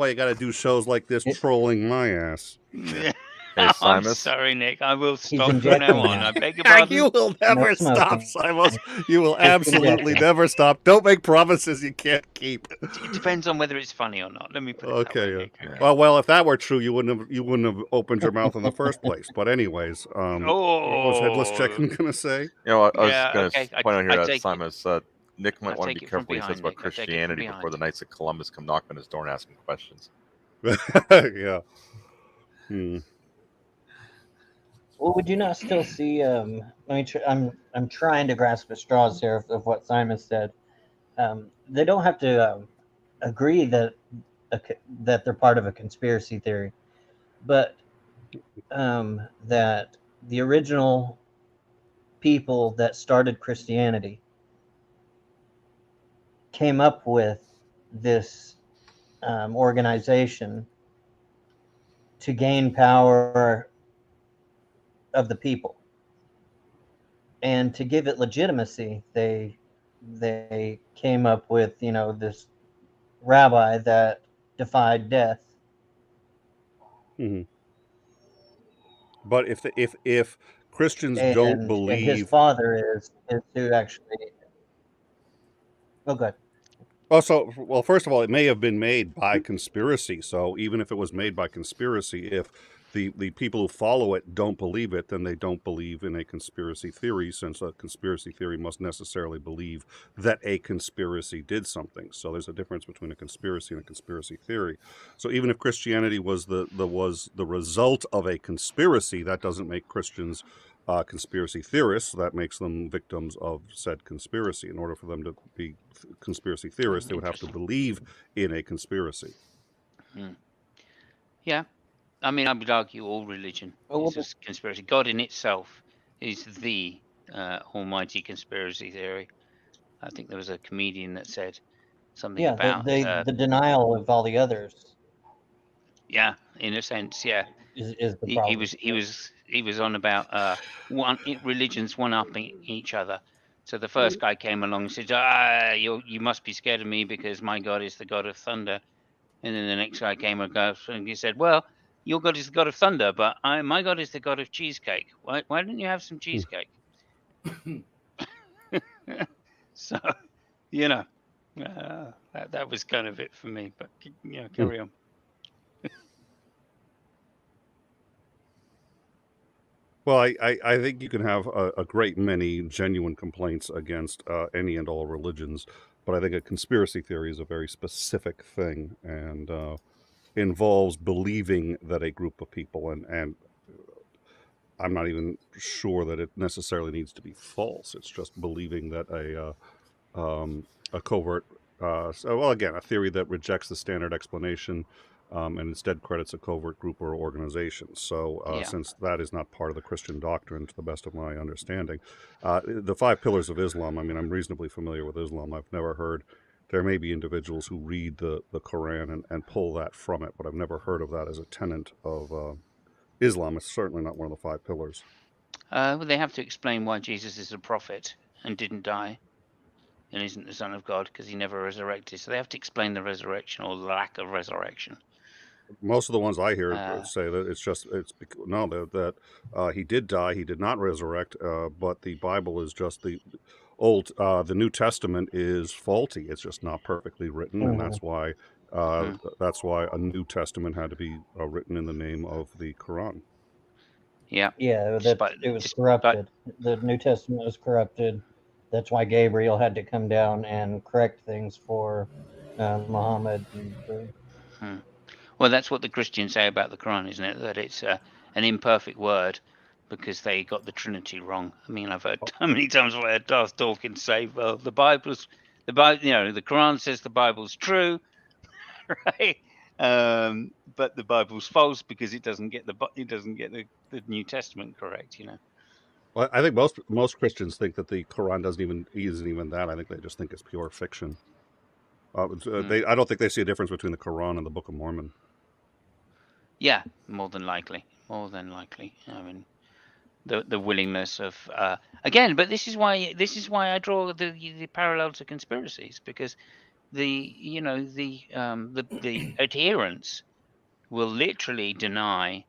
Speaker 5: you got to do shows like this, trolling my ass.
Speaker 1: Yeah.
Speaker 4: Hey,
Speaker 1: I'm
Speaker 4: Simos.
Speaker 1: sorry, Nick. I will stop from now on. I beg your pardon.
Speaker 5: You will never stop, Simos. You will absolutely never stop. Don't make promises you can't keep.
Speaker 1: It depends on whether it's funny or not. Let me put it that way, Nick.
Speaker 5: Okay. Well, if that were true, you wouldn't have opened your mouth in the first place. But anyways, what was Headless Chicken gonna say?
Speaker 4: I was going to point out here that Simos, Nick might want to be careful what he says about Christianity before the Knights of Columbus come knock on his door and ask him questions.
Speaker 5: Yeah.
Speaker 2: Well, would you not still see? I'm trying to grasp at straws here of what Simon said. They don't have to agree that they're part of a conspiracy theory, but that the original people that started Christianity came up with this organization to gain power of the people, and to give it legitimacy, they came up with this rabbi that defied death.
Speaker 5: But if Christians don't believe,
Speaker 2: and his father is to actually. Oh, good.
Speaker 5: Also, well, first of all, it may have been made by conspiracy. So even if it was made by conspiracy, if the people who follow it don't believe it, then they don't believe in a conspiracy theory, since a conspiracy theory must necessarily believe that a conspiracy did something. So there's a difference between a conspiracy and a conspiracy theory. So even if Christianity was the result of a conspiracy, that doesn't make Christians conspiracy theorists. That makes them victims of said conspiracy. In order for them to be conspiracy theorists, they would have to believe in a conspiracy.
Speaker 1: Yeah, I mean, I would argue all religion is a conspiracy. God in itself is the almighty conspiracy theory. I think there was a comedian that said something about
Speaker 2: the denial of all the others.
Speaker 1: Yeah, in a sense, yeah.
Speaker 2: Is the problem.
Speaker 1: He was on about religions one-upping each other. So the first guy came along and said, you must be scared of me because my God is the God of thunder. And then the next guy came and he said, well, your God is the God of thunder, but my God is the God of cheesecake. Why don't you have some cheesecake? So, you know, that was kind of it for me. But carry on.
Speaker 5: Well, I think you can have a great many genuine complaints against any and all religions, but I think a conspiracy theory is a very specific thing and involves believing that a group of people, and I'm not even sure that it necessarily needs to be false. It's just believing that a covert, a theory that rejects the standard explanation and instead credits a covert group or organization. So since that is not part of the Christian doctrine, to the best of my understanding, the 5 pillars of Islam, I mean, I'm reasonably familiar with Islam. I've never heard, there may be individuals who read the Quran and pull that from it, but I've never heard of that as a tenet of Islam. It's certainly not one of the 5 pillars.
Speaker 1: Well, they have to explain why Jesus is a prophet and didn't die and isn't the Son of God because he never resurrected. So they have to explain the resurrection or the lack of resurrection.
Speaker 5: Most of the ones I hear say that that he did die, he did not resurrect, but the Bible is just the New Testament is faulty. It's just not perfectly written, and that's why a New Testament had to be written in the name of the Quran.
Speaker 1: Yeah,
Speaker 2: it was corrupted. The New Testament was corrupted. That's why Gabriel had to come down and correct things for Muhammad.
Speaker 1: Well, that's what the Christians say about the Quran, isn't it? That it's an imperfect word because they got the Trinity wrong. I mean, I've heard how many times I've heard Darth Dawkins say, "Well, the Quran says the Bible's true, right? But the Bible's false because it doesn't get the New Testament correct."
Speaker 5: Well, I think most Christians think that the Quran isn't even that. I think they just think it's pure fiction. I don't think they see a difference between the Quran and the Book of Mormon.
Speaker 1: Yeah, more than likely. I mean, the willingness of again, but this is why I draw the parallel to conspiracies, because the adherents will literally deny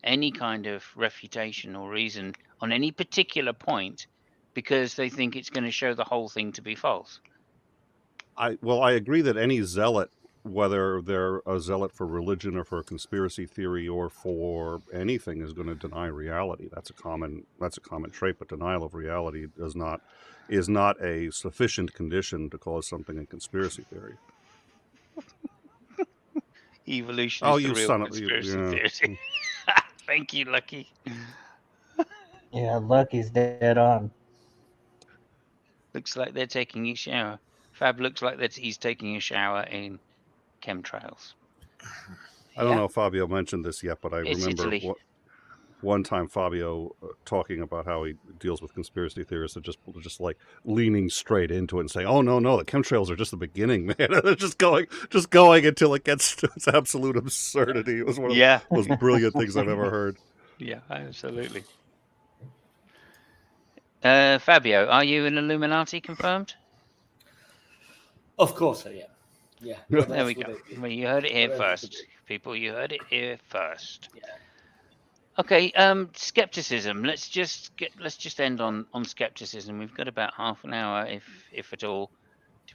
Speaker 1: any kind of refutation or reason on any particular point because they think it's going to show the whole thing to be false.
Speaker 5: I agree that any zealot, whether they're a zealot for religion or for a conspiracy theory or for anything, is going to deny reality. That's a common trait, but denial of reality is not a sufficient condition to cause something a conspiracy theory.
Speaker 1: Evolution is the real conspiracy theory. Thank you, Lucky.
Speaker 2: Yeah, Lucky's dead on.
Speaker 1: Looks like they're taking a shower. Fab looks like he's taking a shower in chemtrails.
Speaker 5: I don't know if Fabio mentioned this yet, but I remember one time Fabio talking about how he deals with conspiracy theorists and just like leaning straight into it and saying, "Oh no, the chemtrails are just the beginning, man. They're just going until it gets to its absolute absurdity." It was one of the most brilliant things I've ever heard.
Speaker 1: Yeah, absolutely. Fabio, are you an Illuminati confirmed?
Speaker 3: Of course I am. Yeah.
Speaker 1: There we go. Well, you heard it here first, people. You heard it here first.
Speaker 3: Yeah.
Speaker 1: Okay. Skepticism. Let's just end on skepticism. We've got about half an hour, if at all,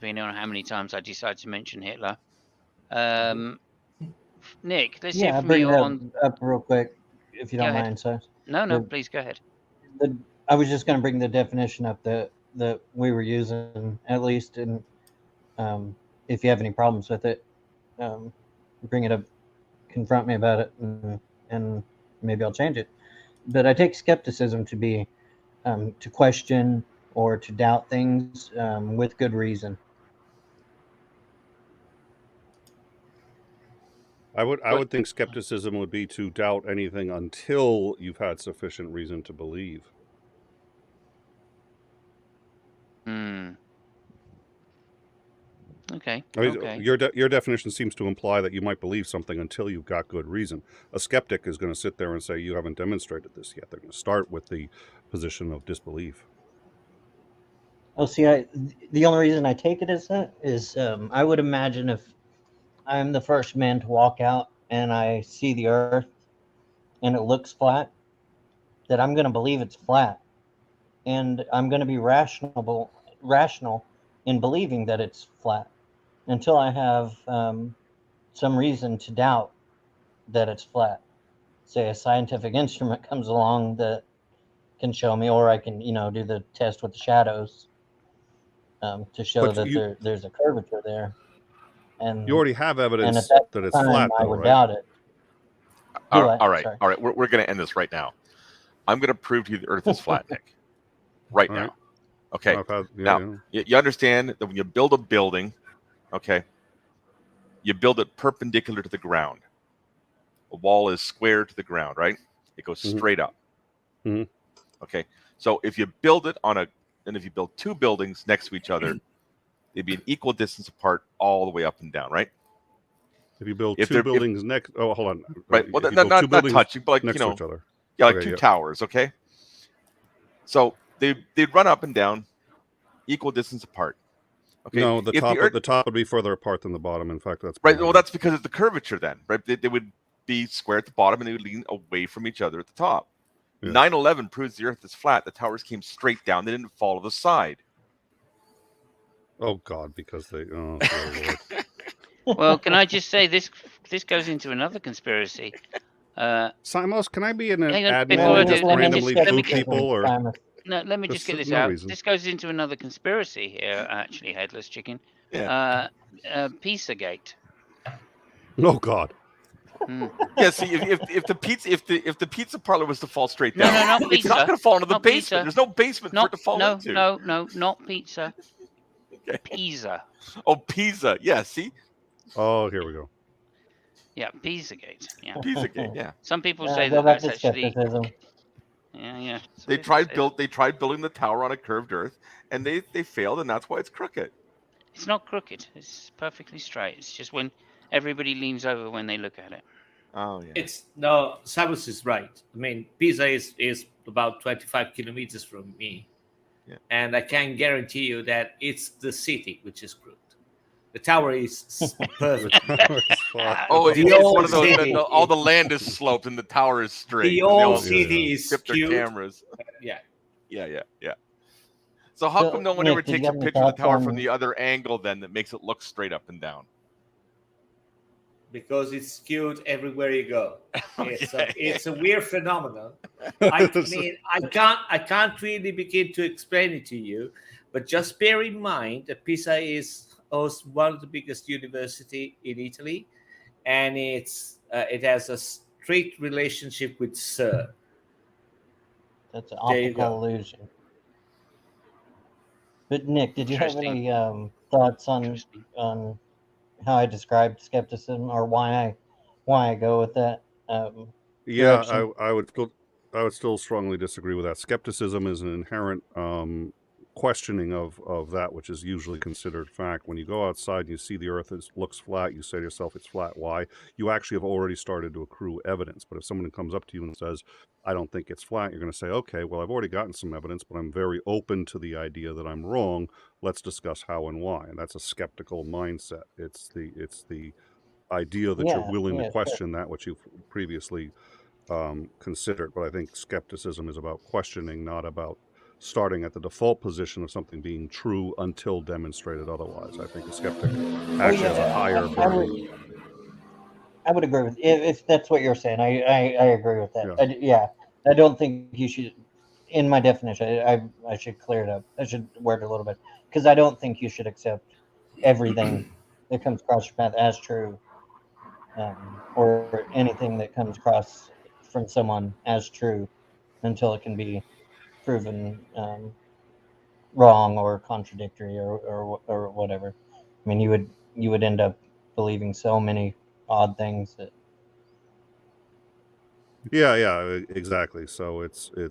Speaker 1: depending on how many times I decide to mention Hitler. Nick, let's hear
Speaker 2: Yeah, I'll
Speaker 1: from
Speaker 2: bring
Speaker 1: you
Speaker 2: it
Speaker 1: on.
Speaker 2: up real quick, if you
Speaker 1: Go
Speaker 2: don't
Speaker 1: ahead.
Speaker 2: mind, sir.
Speaker 1: No, please go ahead.
Speaker 2: I was just going to bring the definition up that we were using, at least, and if you have any problems with it, bring it up, confront me about it, and maybe I'll change it. But I take skepticism to be to question or to doubt things with good reason.
Speaker 5: I would think skepticism would be to doubt anything until you've had sufficient reason to believe.
Speaker 1: Okay.
Speaker 5: I mean,
Speaker 1: Okay.
Speaker 5: your definition seems to imply that you might believe something until you've got good reason. A skeptic is going to sit there and say, you haven't demonstrated this yet. They're going to start with the position of disbelief.
Speaker 2: Oh, see, the only reason I take it as that is I would imagine if I'm the first man to walk out and I see the Earth and it looks flat, that I'm going to believe it's flat, and I'm going to be rational in believing that it's flat until I have some reason to doubt that it's flat. Say a scientific instrument comes along that can show me, or I can, do the test with the shadows to show
Speaker 5: But
Speaker 2: that there's a curvature there. And
Speaker 5: you already have
Speaker 2: and
Speaker 5: evidence
Speaker 2: at that
Speaker 5: that it's
Speaker 2: time,
Speaker 5: flat,
Speaker 2: I
Speaker 5: though,
Speaker 2: would
Speaker 5: right?
Speaker 2: doubt it.
Speaker 4: All right.
Speaker 2: Sorry.
Speaker 4: All right. We're going to end this right now. I'm going to prove to you the Earth is flat, Nick. Right
Speaker 5: All
Speaker 4: now.
Speaker 5: right.
Speaker 4: Okay. Now, you understand that when you build a building, okay, you build it perpendicular to the ground. A wall is square to the ground, right? It goes straight up.
Speaker 5: Mhm.
Speaker 4: Okay. So if you build it and if you build two buildings next to each other, they'd be an equal distance apart all the way up and down, right?
Speaker 5: If you build two buildings next, hold on,
Speaker 4: right? Well, not touching, but like
Speaker 5: next to each other.
Speaker 4: Yeah, like two towers. Okay. So they'd run up and down, equal distance apart. Okay.
Speaker 5: No, the top would be further apart than the bottom. In fact, that's
Speaker 4: right. Well, that's because of the curvature. Then, right? They would be square at the bottom, and they would lean away from each other at the top. Yeah. 9/11 proves the Earth is flat. The towers came straight down; they didn't fall to the side.
Speaker 5: Oh God, because they. Oh,
Speaker 1: well, can I just say this goes into another conspiracy.
Speaker 5: Simos, can I be an admin
Speaker 1: before
Speaker 5: just randomly fool people? Or
Speaker 1: no, let me just get this out. Reason. This goes into another conspiracy here, actually, Headless Chicken.
Speaker 4: Yeah.
Speaker 1: Pizzagate.
Speaker 5: Oh God.
Speaker 4: Yeah, see, if the pizza parlor was to fall straight down,
Speaker 1: no, not
Speaker 4: it's
Speaker 1: pizza.
Speaker 4: not going to fall into the basement.
Speaker 1: Pizza.
Speaker 4: There's no basement for it to fall into.
Speaker 1: No, not pizza.
Speaker 4: Okay.
Speaker 1: Pizza.
Speaker 4: Oh, Pizza. Yeah, see?
Speaker 5: Oh, here we go.
Speaker 1: Yeah, Pizzagate. Yeah.
Speaker 4: Pizzagate, yeah.
Speaker 1: Some people say that's actually...
Speaker 2: skepticism.
Speaker 1: Yeah.
Speaker 4: They tried building the tower on a curved Earth, and they failed, and that's why it's crooked.
Speaker 1: It's not crooked. It's perfectly straight. It's just when everybody leans over when they look at it.
Speaker 4: Oh, yeah.
Speaker 3: Simos is right. I mean, Pisa is about 25 kilometers from me.
Speaker 4: Yeah.
Speaker 3: And I can guarantee you that it's the city which is crooked. The tower is perfect.
Speaker 4: It's one of those. All the land is sloped and the tower is straight.
Speaker 3: The old city is skewed.
Speaker 4: Their cameras.
Speaker 3: Yeah.
Speaker 4: So how come no one ever takes a picture of the tower from the other angle then that makes it look straight up and down?
Speaker 3: Because it's skewed everywhere you go. It's a weird phenomenon. I mean, I can't really begin to explain it to you, but just bear in mind that Pisa hosts one of the biggest university in Italy, and it has a strict relationship with CERN.
Speaker 2: That's an optical illusion. But Nick, did you have any thoughts on how I described skepticism, or why I go with that?
Speaker 5: Yeah, I would still strongly disagree with that. Skepticism is an inherent questioning of that which is usually considered fact. When you go outside and you see the Earth looks flat, you say to yourself, it's flat. Why? You actually have already started to accrue evidence. But if someone comes up to you and says, I don't think it's flat, you're going to say, okay, well, I've already gotten some evidence, but I'm very open to the idea that I'm wrong. Let's discuss how and why. And that's a skeptical mindset. It's the idea that you're willing to question that which you've previously considered. But I think skepticism is about questioning, not about starting at the default position of something being true until demonstrated otherwise. I think a skeptic
Speaker 2: Oh
Speaker 5: actually has a
Speaker 2: yeah,
Speaker 5: higher burden.
Speaker 2: I would agree with if that's what you're saying. I agree with that.
Speaker 5: Yeah.
Speaker 2: Yeah, I don't think you should. In my definition, I should clear it up. I should word it a little bit because I don't think you should accept everything that comes across your path as true, or anything that comes across from someone as true until it can be proven wrong or contradictory or whatever. I mean, you would end up believing so many odd things that.
Speaker 5: Yeah, exactly. So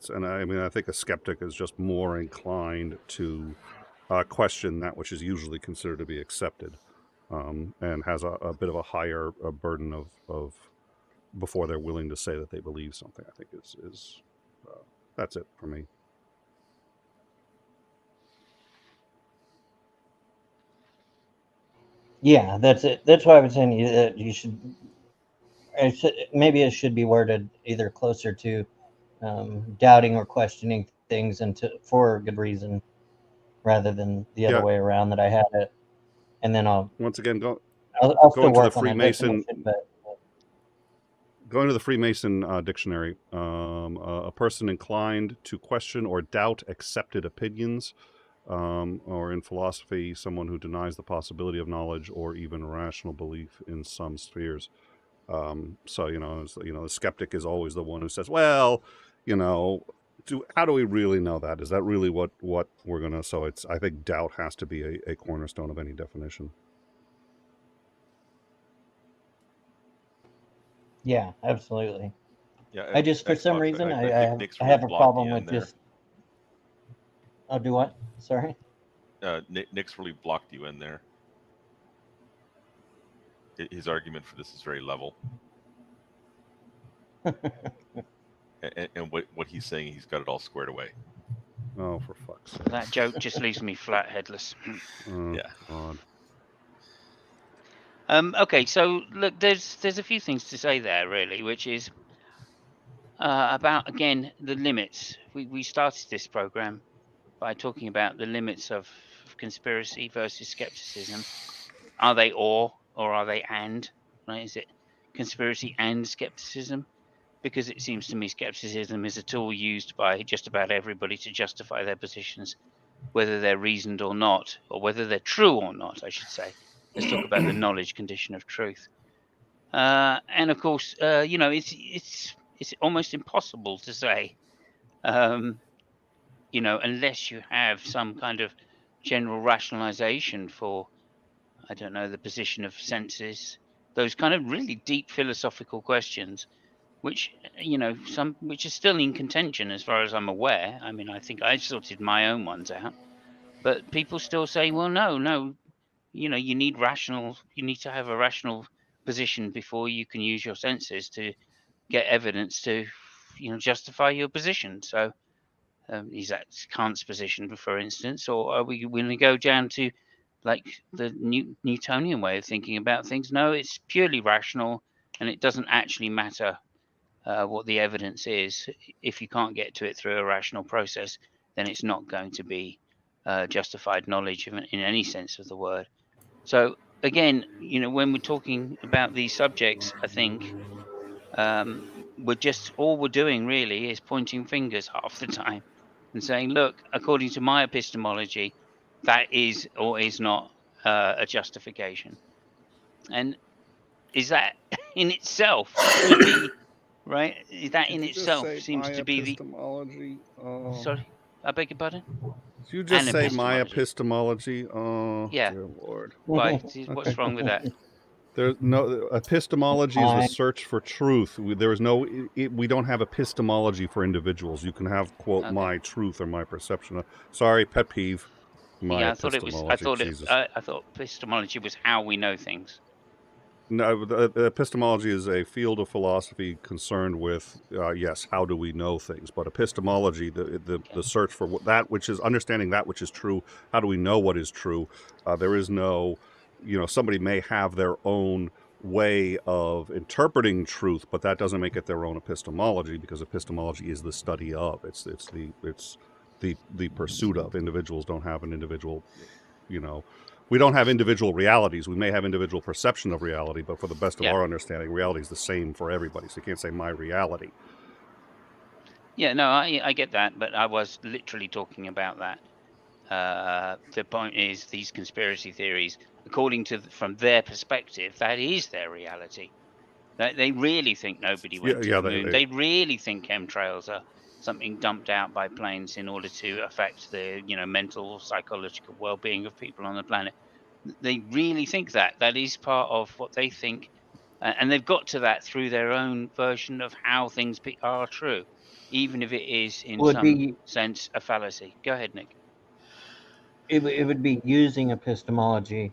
Speaker 5: and I mean, I think a skeptic is just more inclined to question that which is usually considered to be accepted, and has a bit of a higher burden of before they're willing to say that they believe something. I think is that's it for me.
Speaker 2: Yeah, that's it. That's why I was saying that you should. Maybe it should be worded either closer to doubting or questioning things for a good reason, rather than the other
Speaker 5: Yeah.
Speaker 2: way around that I had it. And then
Speaker 5: Once again,
Speaker 2: I'll still
Speaker 5: going to the
Speaker 2: work on that
Speaker 5: Freemason.
Speaker 2: definition, but
Speaker 5: Going to the Freemason dictionary, a person inclined to question or doubt accepted opinions, or in philosophy, someone who denies the possibility of knowledge or even rational belief in some spheres. So the skeptic is always the one who says, "Well, you know, how do we really know that? Is that really what we're gonna?" So I think doubt has to be a cornerstone of any definition.
Speaker 2: yeah, absolutely.
Speaker 4: Yeah,
Speaker 2: I just for some
Speaker 4: Xbox.
Speaker 2: reason
Speaker 4: I think Nick's
Speaker 2: I
Speaker 4: really
Speaker 2: have a
Speaker 4: blocked
Speaker 2: problem
Speaker 4: you in
Speaker 2: with
Speaker 4: there.
Speaker 2: just. I'll do what? Sorry.
Speaker 4: Nick's really blocked you in there. His argument for this is very level, and what he's saying, he's got it all squared away.
Speaker 5: Oh, for fuck's sake!
Speaker 1: That joke just leaves me flat headless.
Speaker 5: Oh,
Speaker 4: Yeah.
Speaker 5: God.
Speaker 1: Okay, so look, there's a few things to say there, really, which is about, again, the limits. We started this program by talking about the limits of conspiracy versus skepticism. Are they or are they and? Right? Is it conspiracy and skepticism? Because it seems to me skepticism is a tool used by just about everybody to justify their positions, whether they're reasoned or not, or whether they're true or not, I should say. Let's talk about the knowledge condition of truth. And of course, it's almost impossible to say, unless you have some kind of general rationalization for, I don't know, the position of senses, those kind of really deep philosophical questions, which which is still in contention as far as I'm aware. I mean, I think I sorted my own ones out, but people still say, well, no, you need to have a rational position before you can use your senses to get evidence to justify your position. So is that Kant's position, for instance, or are we going to go down to like the Newtonian way of thinking about things? No, it's purely rational, and it doesn't actually matter what the evidence is. If you can't get to it through a rational process, then it's not going to be justified knowledge in any sense of the word. So again, when we're talking about these subjects, I think all we're doing really is pointing fingers half the time and saying, look, according to my epistemology, that is or is not a justification. And is that in itself going to be right? That in itself seems to be the. Sorry, I beg your pardon.
Speaker 5: Did you just
Speaker 1: An
Speaker 5: say my
Speaker 1: epistemology.
Speaker 5: epistemology? Oh,
Speaker 1: Yeah.
Speaker 5: dear Lord.
Speaker 1: Why? What's wrong with that?
Speaker 5: There's no epistemology is the
Speaker 2: Fine.
Speaker 5: search for truth. There is no. We don't have epistemology for individuals. You can have quote
Speaker 1: Okay.
Speaker 5: my truth or my perception. Sorry, pet peeve. My
Speaker 1: Yeah, I thought it was. I
Speaker 5: epistemology. Jesus.
Speaker 1: I thought epistemology was how we know things.
Speaker 5: No, the epistemology is a field of philosophy concerned with yes, how do we know things? But epistemology, the search for that which is understanding that which is true. How do we know what is true? There is no, somebody may have their own way of interpreting truth, but that doesn't make it their own epistemology, because epistemology is the study of. It's the pursuit of. Individuals don't have an individual, we don't have individual realities. We may have individual perception of reality, but for the best of
Speaker 1: Yeah.
Speaker 5: our understanding, reality is the same for everybody. So you can't say my reality.
Speaker 1: Yeah, no, I get that, but I was literally talking about that. The point is, these conspiracy theories, according to from their perspective, that is their reality. They really think nobody went to the moon. They really think chemtrails are something dumped out by planes in order to affect the mental, psychological well-being of people on the planet. They really think that is part of what they think, and they've got to that through their own version of how things are true, even if it is in
Speaker 2: Would
Speaker 1: some
Speaker 2: be
Speaker 1: sense a fallacy. Go ahead, Nick.
Speaker 2: it would be using epistemology.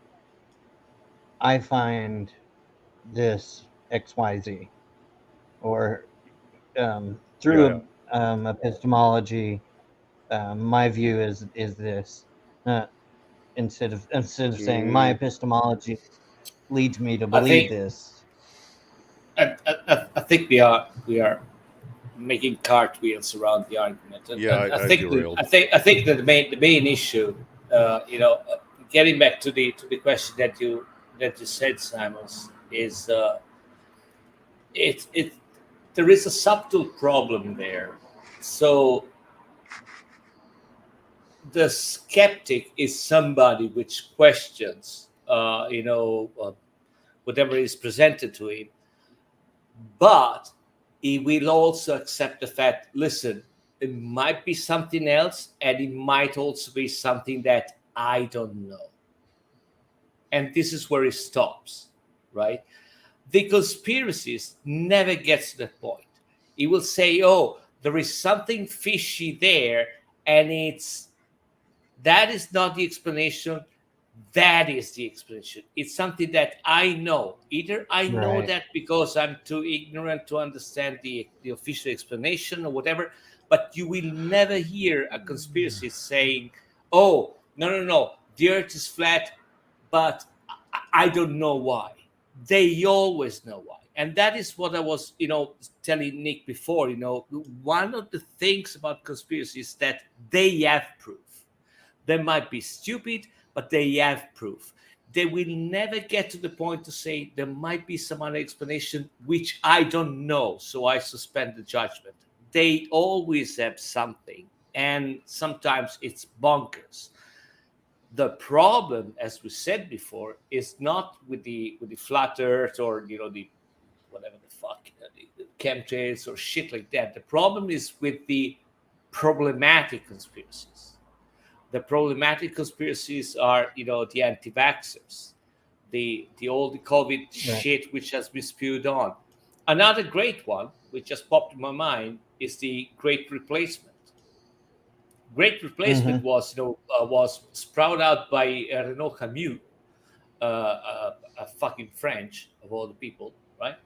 Speaker 2: I find this XYZ, or through epistemology, my view is this. Instead of saying my epistemology leads me to
Speaker 3: I
Speaker 2: believe
Speaker 3: think
Speaker 2: this.
Speaker 3: I think we are making cartwheels around the argument. And,
Speaker 5: I
Speaker 3: think
Speaker 5: derailed.
Speaker 3: I think that the main issue, getting back to the question that you said, Simos, is there is a subtle problem there. So the skeptic is somebody which questions, whatever is presented to him, but he will also accept the fact, listen, it might be something else, and it might also be something that I don't know. And this is where it stops, right? The conspiracist never gets to that point. He will say, oh, there is something fishy there, and that is not the explanation. That is the explanation. It's something that I know. Either I know that because I'm too ignorant to understand the official explanation or whatever, but you will never hear a conspiracist saying, oh, no, the earth is flat, but I don't know why. They always know why. And that is what I was, telling Nick before. One of the things about conspiracy is that they have proof. They might be stupid, but they have proof. They will never get to the point to say there might be some other explanation which I don't know, so I suspend the judgment. They always have something, and sometimes it's bonkers. The problem, as we said before, is not with the flat earth or the whatever the fuck, the chemtrails or shit like that. The problem is with the problematic conspiracies. The problematic conspiracies are, the anti-vaxxers, the old COVID shit which has been spewed on. Another great one, which just popped in my mind, is the Great Replacement. Great Replacement was sprouted out by Renaud Camus, a fucking French of all the people, right?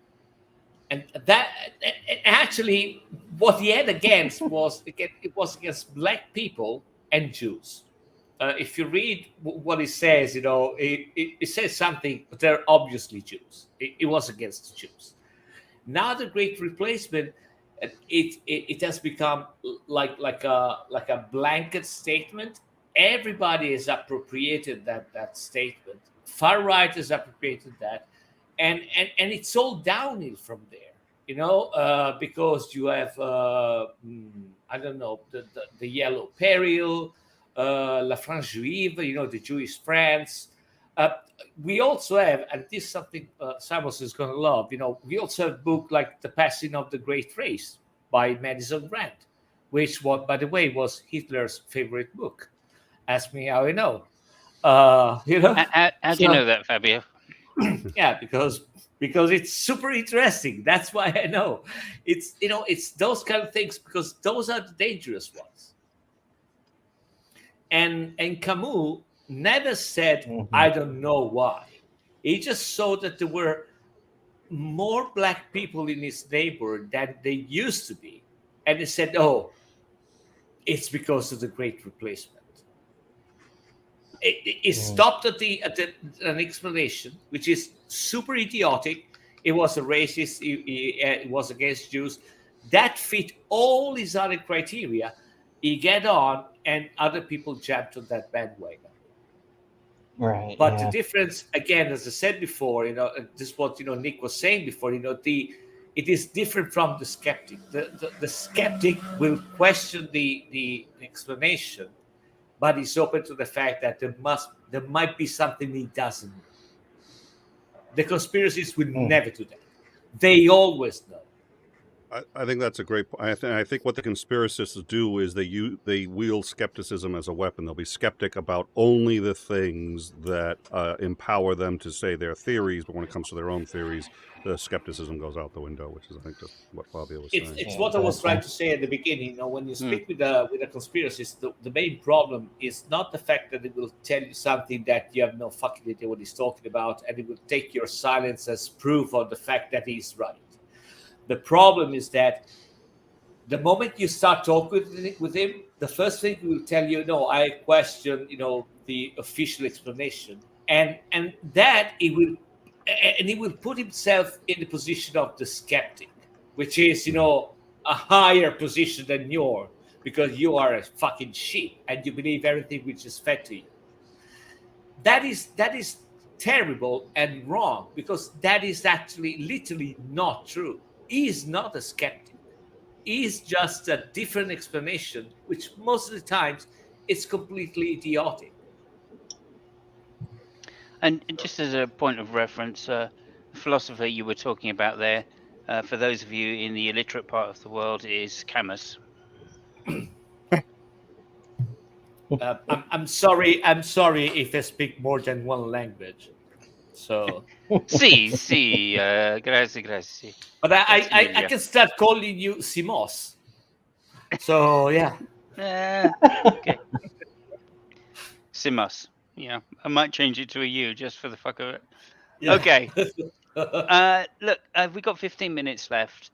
Speaker 3: And that actually, what he had against was against black people and Jews. If you read what he says, it says something, but they're obviously Jews. It was against the Jews. Now the Great Replacement, it has become like a blanket statement. Everybody has appropriated that statement. Far right has appropriated that, and it's all downhill from there. Because you have I don't know, the Yellow Peril, La France Juive, the Jewish France. We also have, and this is something Simos is going to love, we also have a book like The Passing of the Great Race by Madison Grant, which, by the way, was Hitler's favorite book. Ask me how I know.
Speaker 1: How do you know that, Fabio?
Speaker 3: Yeah, because it's super interesting. That's why I know. It's those kind of things, because those are the dangerous ones. And Camus never said, I don't know why. He just saw that there were more black people in his neighborhood than they used to be. And he said, oh, it's because of the Great Replacement. It stopped at an explanation, which is super idiotic. It was a racist. It was against Jews. That fit all his other criteria. He get on, and other people jumped on that bandwagon.
Speaker 2: Right.
Speaker 3: But
Speaker 2: yeah.
Speaker 3: the difference, again, as I said before, this is what Nick was saying before. It is different from the skeptic. The skeptic will question the explanation, but he's open to the fact that there might be something he doesn't know. The conspiracies will never do that. They always know.
Speaker 5: I think that's a great point. I think what the conspiracists do is they wield skepticism as a weapon. They'll be skeptic about only the things that empower them to say their theories, but when it comes to their own theories, the skepticism goes out the window, which is, I think, just what Fabio was saying.
Speaker 3: It's what I was trying to say at the beginning. When you speak with the conspiracists, the main problem is not the fact that they will tell you something that you have no fucking idea what he's talking about, and it will take your silence as proof of the fact that he's right. The problem is that the moment you start talking with him, the first thing he will tell you, no, I question, the official explanation, and that he will put himself in the position of the skeptic, which is, a higher position than yours, because you are a fucking sheep and you believe everything which is fed to you. That is terrible and wrong, because that is actually literally not true. He is not a skeptic. He is just a different explanation, which most of the times it's completely idiotic.
Speaker 1: And just as a point of reference, the philosopher you were talking about there, for those of you in the illiterate part of the world, is Camus.
Speaker 3: I'm sorry if I speak more than one language. So
Speaker 1: Sì, grazie.
Speaker 3: But I can start calling you Simos. So yeah.
Speaker 1: Okay. Simos. Yeah, I might change it to a U just for the fuck of it. Yeah. Okay. Look, we've got 15 minutes left.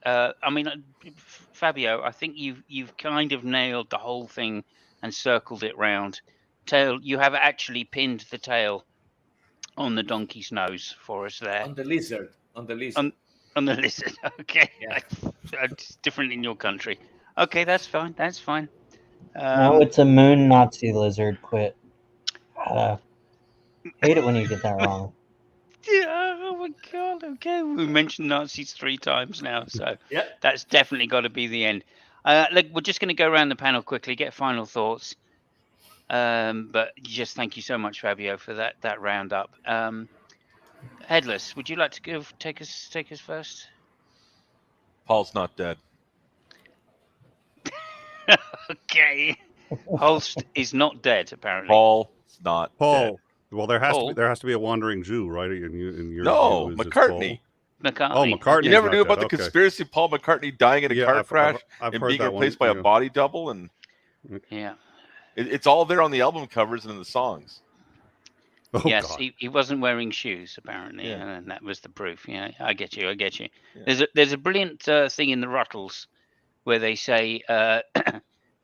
Speaker 1: Fabio, I think you've kind of nailed the whole thing and circled it round. You have actually pinned the tail on the donkey's nose for us there.
Speaker 3: On the lizard.
Speaker 1: On the lizard. Okay.
Speaker 3: Yeah.
Speaker 1: It's different in your country. Okay, that's fine.
Speaker 2: No, it's a moon Nazi lizard. Quit. Hate it when you get that wrong.
Speaker 1: Yeah, oh my god. Okay, we mentioned Nazis 3 times now, so that's definitely got to be the end. Look, we're just going to go around the panel quickly, get final thoughts. But just thank you so much, Fabio, for that roundup. Headless, would you like to take us first?
Speaker 4: Paul's not dead.
Speaker 1: Okay. Holst is not dead, apparently.
Speaker 4: Paul's not dead.
Speaker 5: Well, there has to be a wandering Jew, right? In your
Speaker 4: no, McCartney.
Speaker 1: McCartney.
Speaker 5: Oh, McCartney.
Speaker 4: You never knew about the conspiracy of Paul McCartney dying in a car crash and being replaced by a body double, and it's all there on the album covers and in the songs.
Speaker 1: Oh, yes, he wasn't wearing shoes apparently, and that was the proof. Yeah, I get you. Yeah. There's a brilliant thing in the Ruttles where they say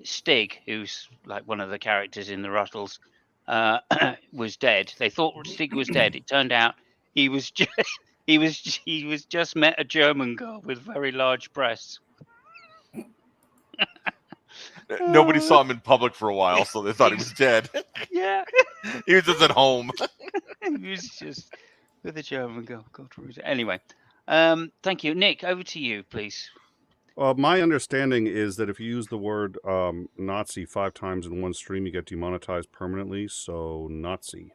Speaker 1: Stig, who's like one of the characters in the Ruttles, was dead. They thought Stig was dead. It turned out he was just met a German girl with very large breasts.
Speaker 4: Nobody saw him in public for a while, so they thought he was dead.
Speaker 1: Yeah.
Speaker 4: He was just at home.
Speaker 1: He was just with a German girl. Anyway, thank you. Nick, over to you, please.
Speaker 5: My understanding is that if you use the word Nazi 5 times in one stream, you get demonetized permanently, so Nazi.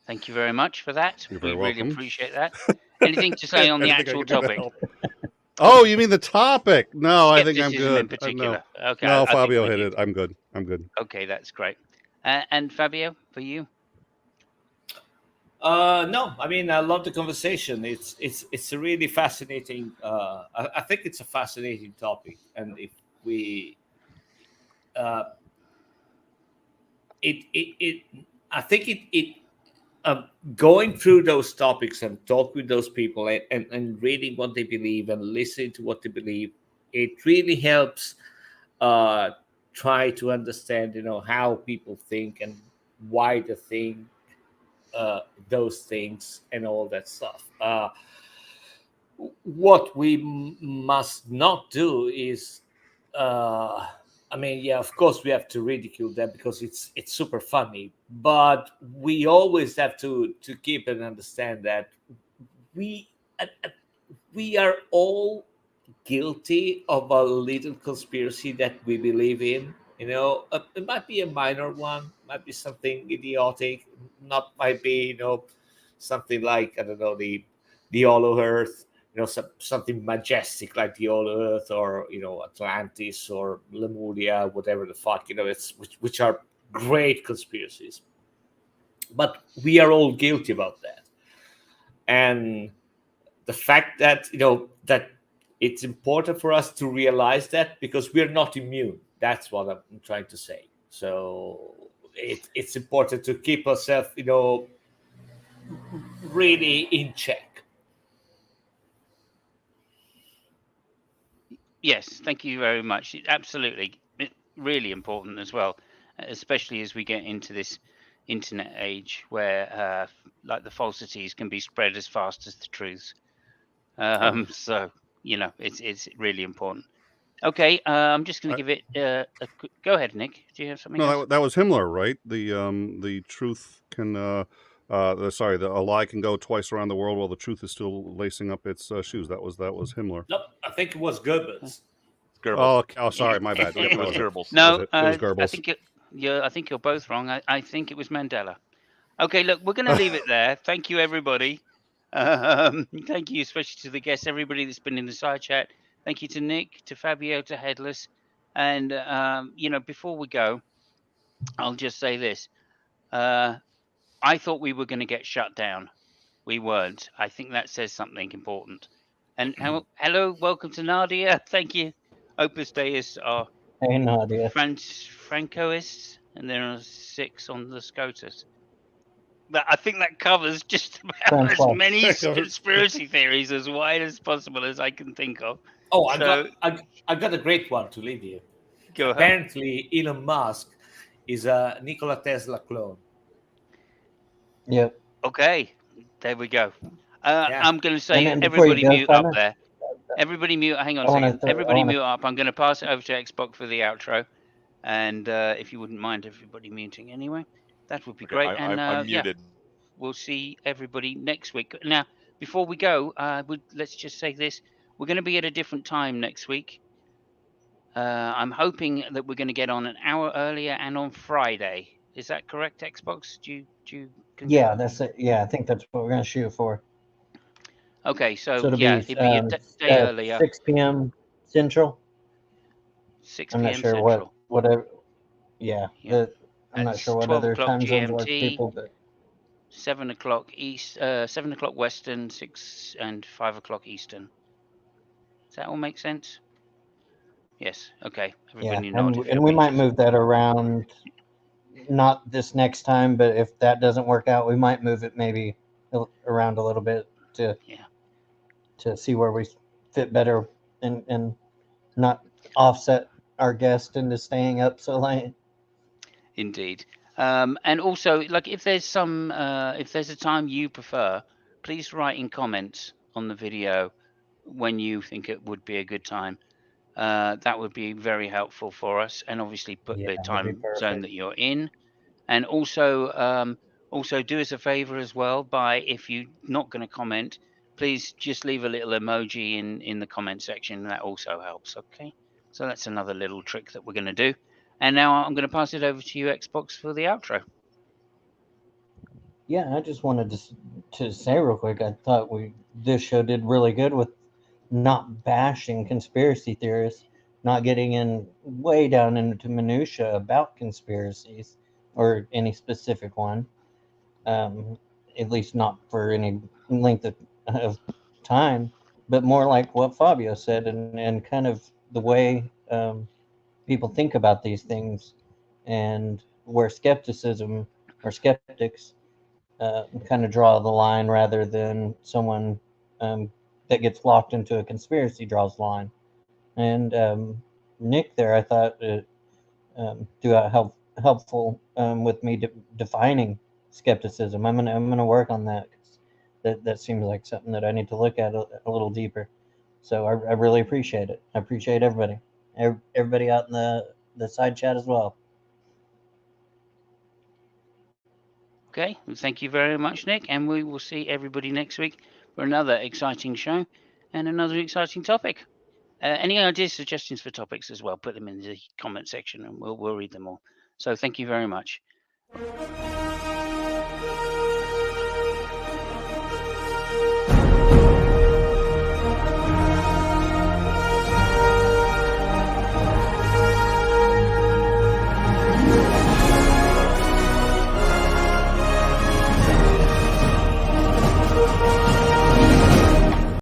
Speaker 1: Thank you very much for that.
Speaker 5: You're very
Speaker 1: welcome.
Speaker 5: Really
Speaker 1: appreciate that. Anything to say on the actual topic?
Speaker 5: Oh, you mean the topic? No, I think I'm good.
Speaker 1: In particular.
Speaker 5: No,
Speaker 1: okay,
Speaker 5: no Fabio hit it. I'm good.
Speaker 1: Okay, that's great. And Fabio, for you?
Speaker 3: No, I mean, I love the conversation. It's a really fascinating. I think it's a fascinating topic, and if we, I think it. Going through those topics and talking with those people and reading what they believe and listening to what they believe, it really helps try to understand, how people think and why they think those things and all that stuff. What we must not do is I mean, yeah, of course we have to ridicule that because it's super funny, but we always have to keep and understand that we we are all guilty of a little conspiracy that we believe in. It might be a minor one, might be something idiotic, not might be something like, I don't know, the hollow earth, something majestic like the hollow earth, or Atlantis or Lemuria, whatever the fuck, it's which are great conspiracies, but we are all guilty about that. And the fact that that it's important for us to realize that, because we're not immune. That's what I'm trying to say. So it's important to keep ourselves really in check.
Speaker 1: Yes, thank you very much. Absolutely, really important as well, especially as we get into this internet age where like the falsities can be spread as fast as the truths. So it's really important. Okay, I'm just going to give it go ahead, Nick. Do you have something else?
Speaker 5: No, that was Himmler, right? The truth can a lie can go twice around the world while the truth is still lacing up its shoes. That was Himmler.
Speaker 3: Nope, I think it was Goebbels.
Speaker 4: Goebbels.
Speaker 5: Oh, sorry, my bad.
Speaker 4: It was Goebbels.
Speaker 1: No,
Speaker 5: it was Goebbels.
Speaker 1: I think I think you're both wrong. I think it was Mandela. Okay, look, we're going to leave it there. Thank you, everybody. Thank you, especially to the guests, everybody that's been in the side chat. Thank you to Nick, to Fabio, to Headless. And, before we go, I'll just say this. I thought we were going to get shut down. We weren't. I think that says something important. And hello, welcome to Nadia. Thank you. Opus Deus are
Speaker 2: Hey, Nadia.
Speaker 1: Francoists, and there are 6 on the SCOTUS. I think that covers just about as many conspiracy theories as wide as possible as I can think of.
Speaker 3: Oh, I got a great one to leave you.
Speaker 1: Go ahead.
Speaker 3: Apparently, Elon Musk is a Nikola Tesla clone.
Speaker 2: Yep.
Speaker 1: Okay, there we go.
Speaker 3: Yeah.
Speaker 1: I'm going to say
Speaker 2: And
Speaker 1: everybody mute up
Speaker 2: Simon,
Speaker 1: there. Everybody mute. Hang on a second. Everybody mute up. I'm going to pass it over to Xbox for the outro. And if you wouldn't mind everybody muting anyway, that would be great. And
Speaker 4: I'm muted.
Speaker 1: We'll see everybody next week. Now, before we go, let's just say this. We're going to be at a different time next week. I'm hoping that we're going to get on an hour earlier and on Friday. Is that correct, Xbox? Do you confirm?
Speaker 2: Yeah, that's it. Yeah, I think that's what we're going to shoot for.
Speaker 1: Okay, so
Speaker 2: it'll
Speaker 1: yeah,
Speaker 2: be,
Speaker 1: it'd be a day earlier.
Speaker 2: 6 p.m. Central.
Speaker 1: 6
Speaker 2: I'm
Speaker 1: p.m.
Speaker 2: not sure
Speaker 1: Central.
Speaker 2: whatever. Yeah, I'm not sure what other time zones work for people, but
Speaker 1: 7 o'clock East, 7 o'clock Western, 6 and 5 o'clock Eastern. Does that all make sense? Yes. Okay. Everybody nod.
Speaker 2: And we might move that around. Not this next time, but if that doesn't work out, we might move it maybe around a little bit to see where we fit better and not offset our guest into staying up so late.
Speaker 1: Indeed. And also, like, if there's a time you prefer, please write in comments on the video when you think it would be a good time. That would be very helpful for us, and obviously put the time zone that you're in. And also do us a favor as well by, if you're not going to comment, please just leave a little emoji in the comment section. That also helps. Okay, so that's another little trick that we're going to do. And now I'm going to pass it over to you, Xbox, for the outro.
Speaker 2: Yeah, I just wanted to say real quick, I thought this show did really good with not bashing conspiracy theorists, not getting in way down into minutia about conspiracies or any specific one, at least not for any length of time, but more like what Fabio said, and kind of the way people think about these things, and where skepticism or skeptics kind of draw the line, rather than someone that gets locked into a conspiracy draws the line. And Nick there, I thought, helpful with me defining skepticism. I'm gonna work on that, 'cause that seems like something that I need to look at a little deeper. So I really appreciate it. I appreciate everybody out in the side chat as well.
Speaker 1: Okay, well, thank you very much, Nick, and we will see everybody next week for another exciting show and another exciting topic. Any ideas, suggestions for topics as well, put them in the comment section and we'll read them all. So thank you very much.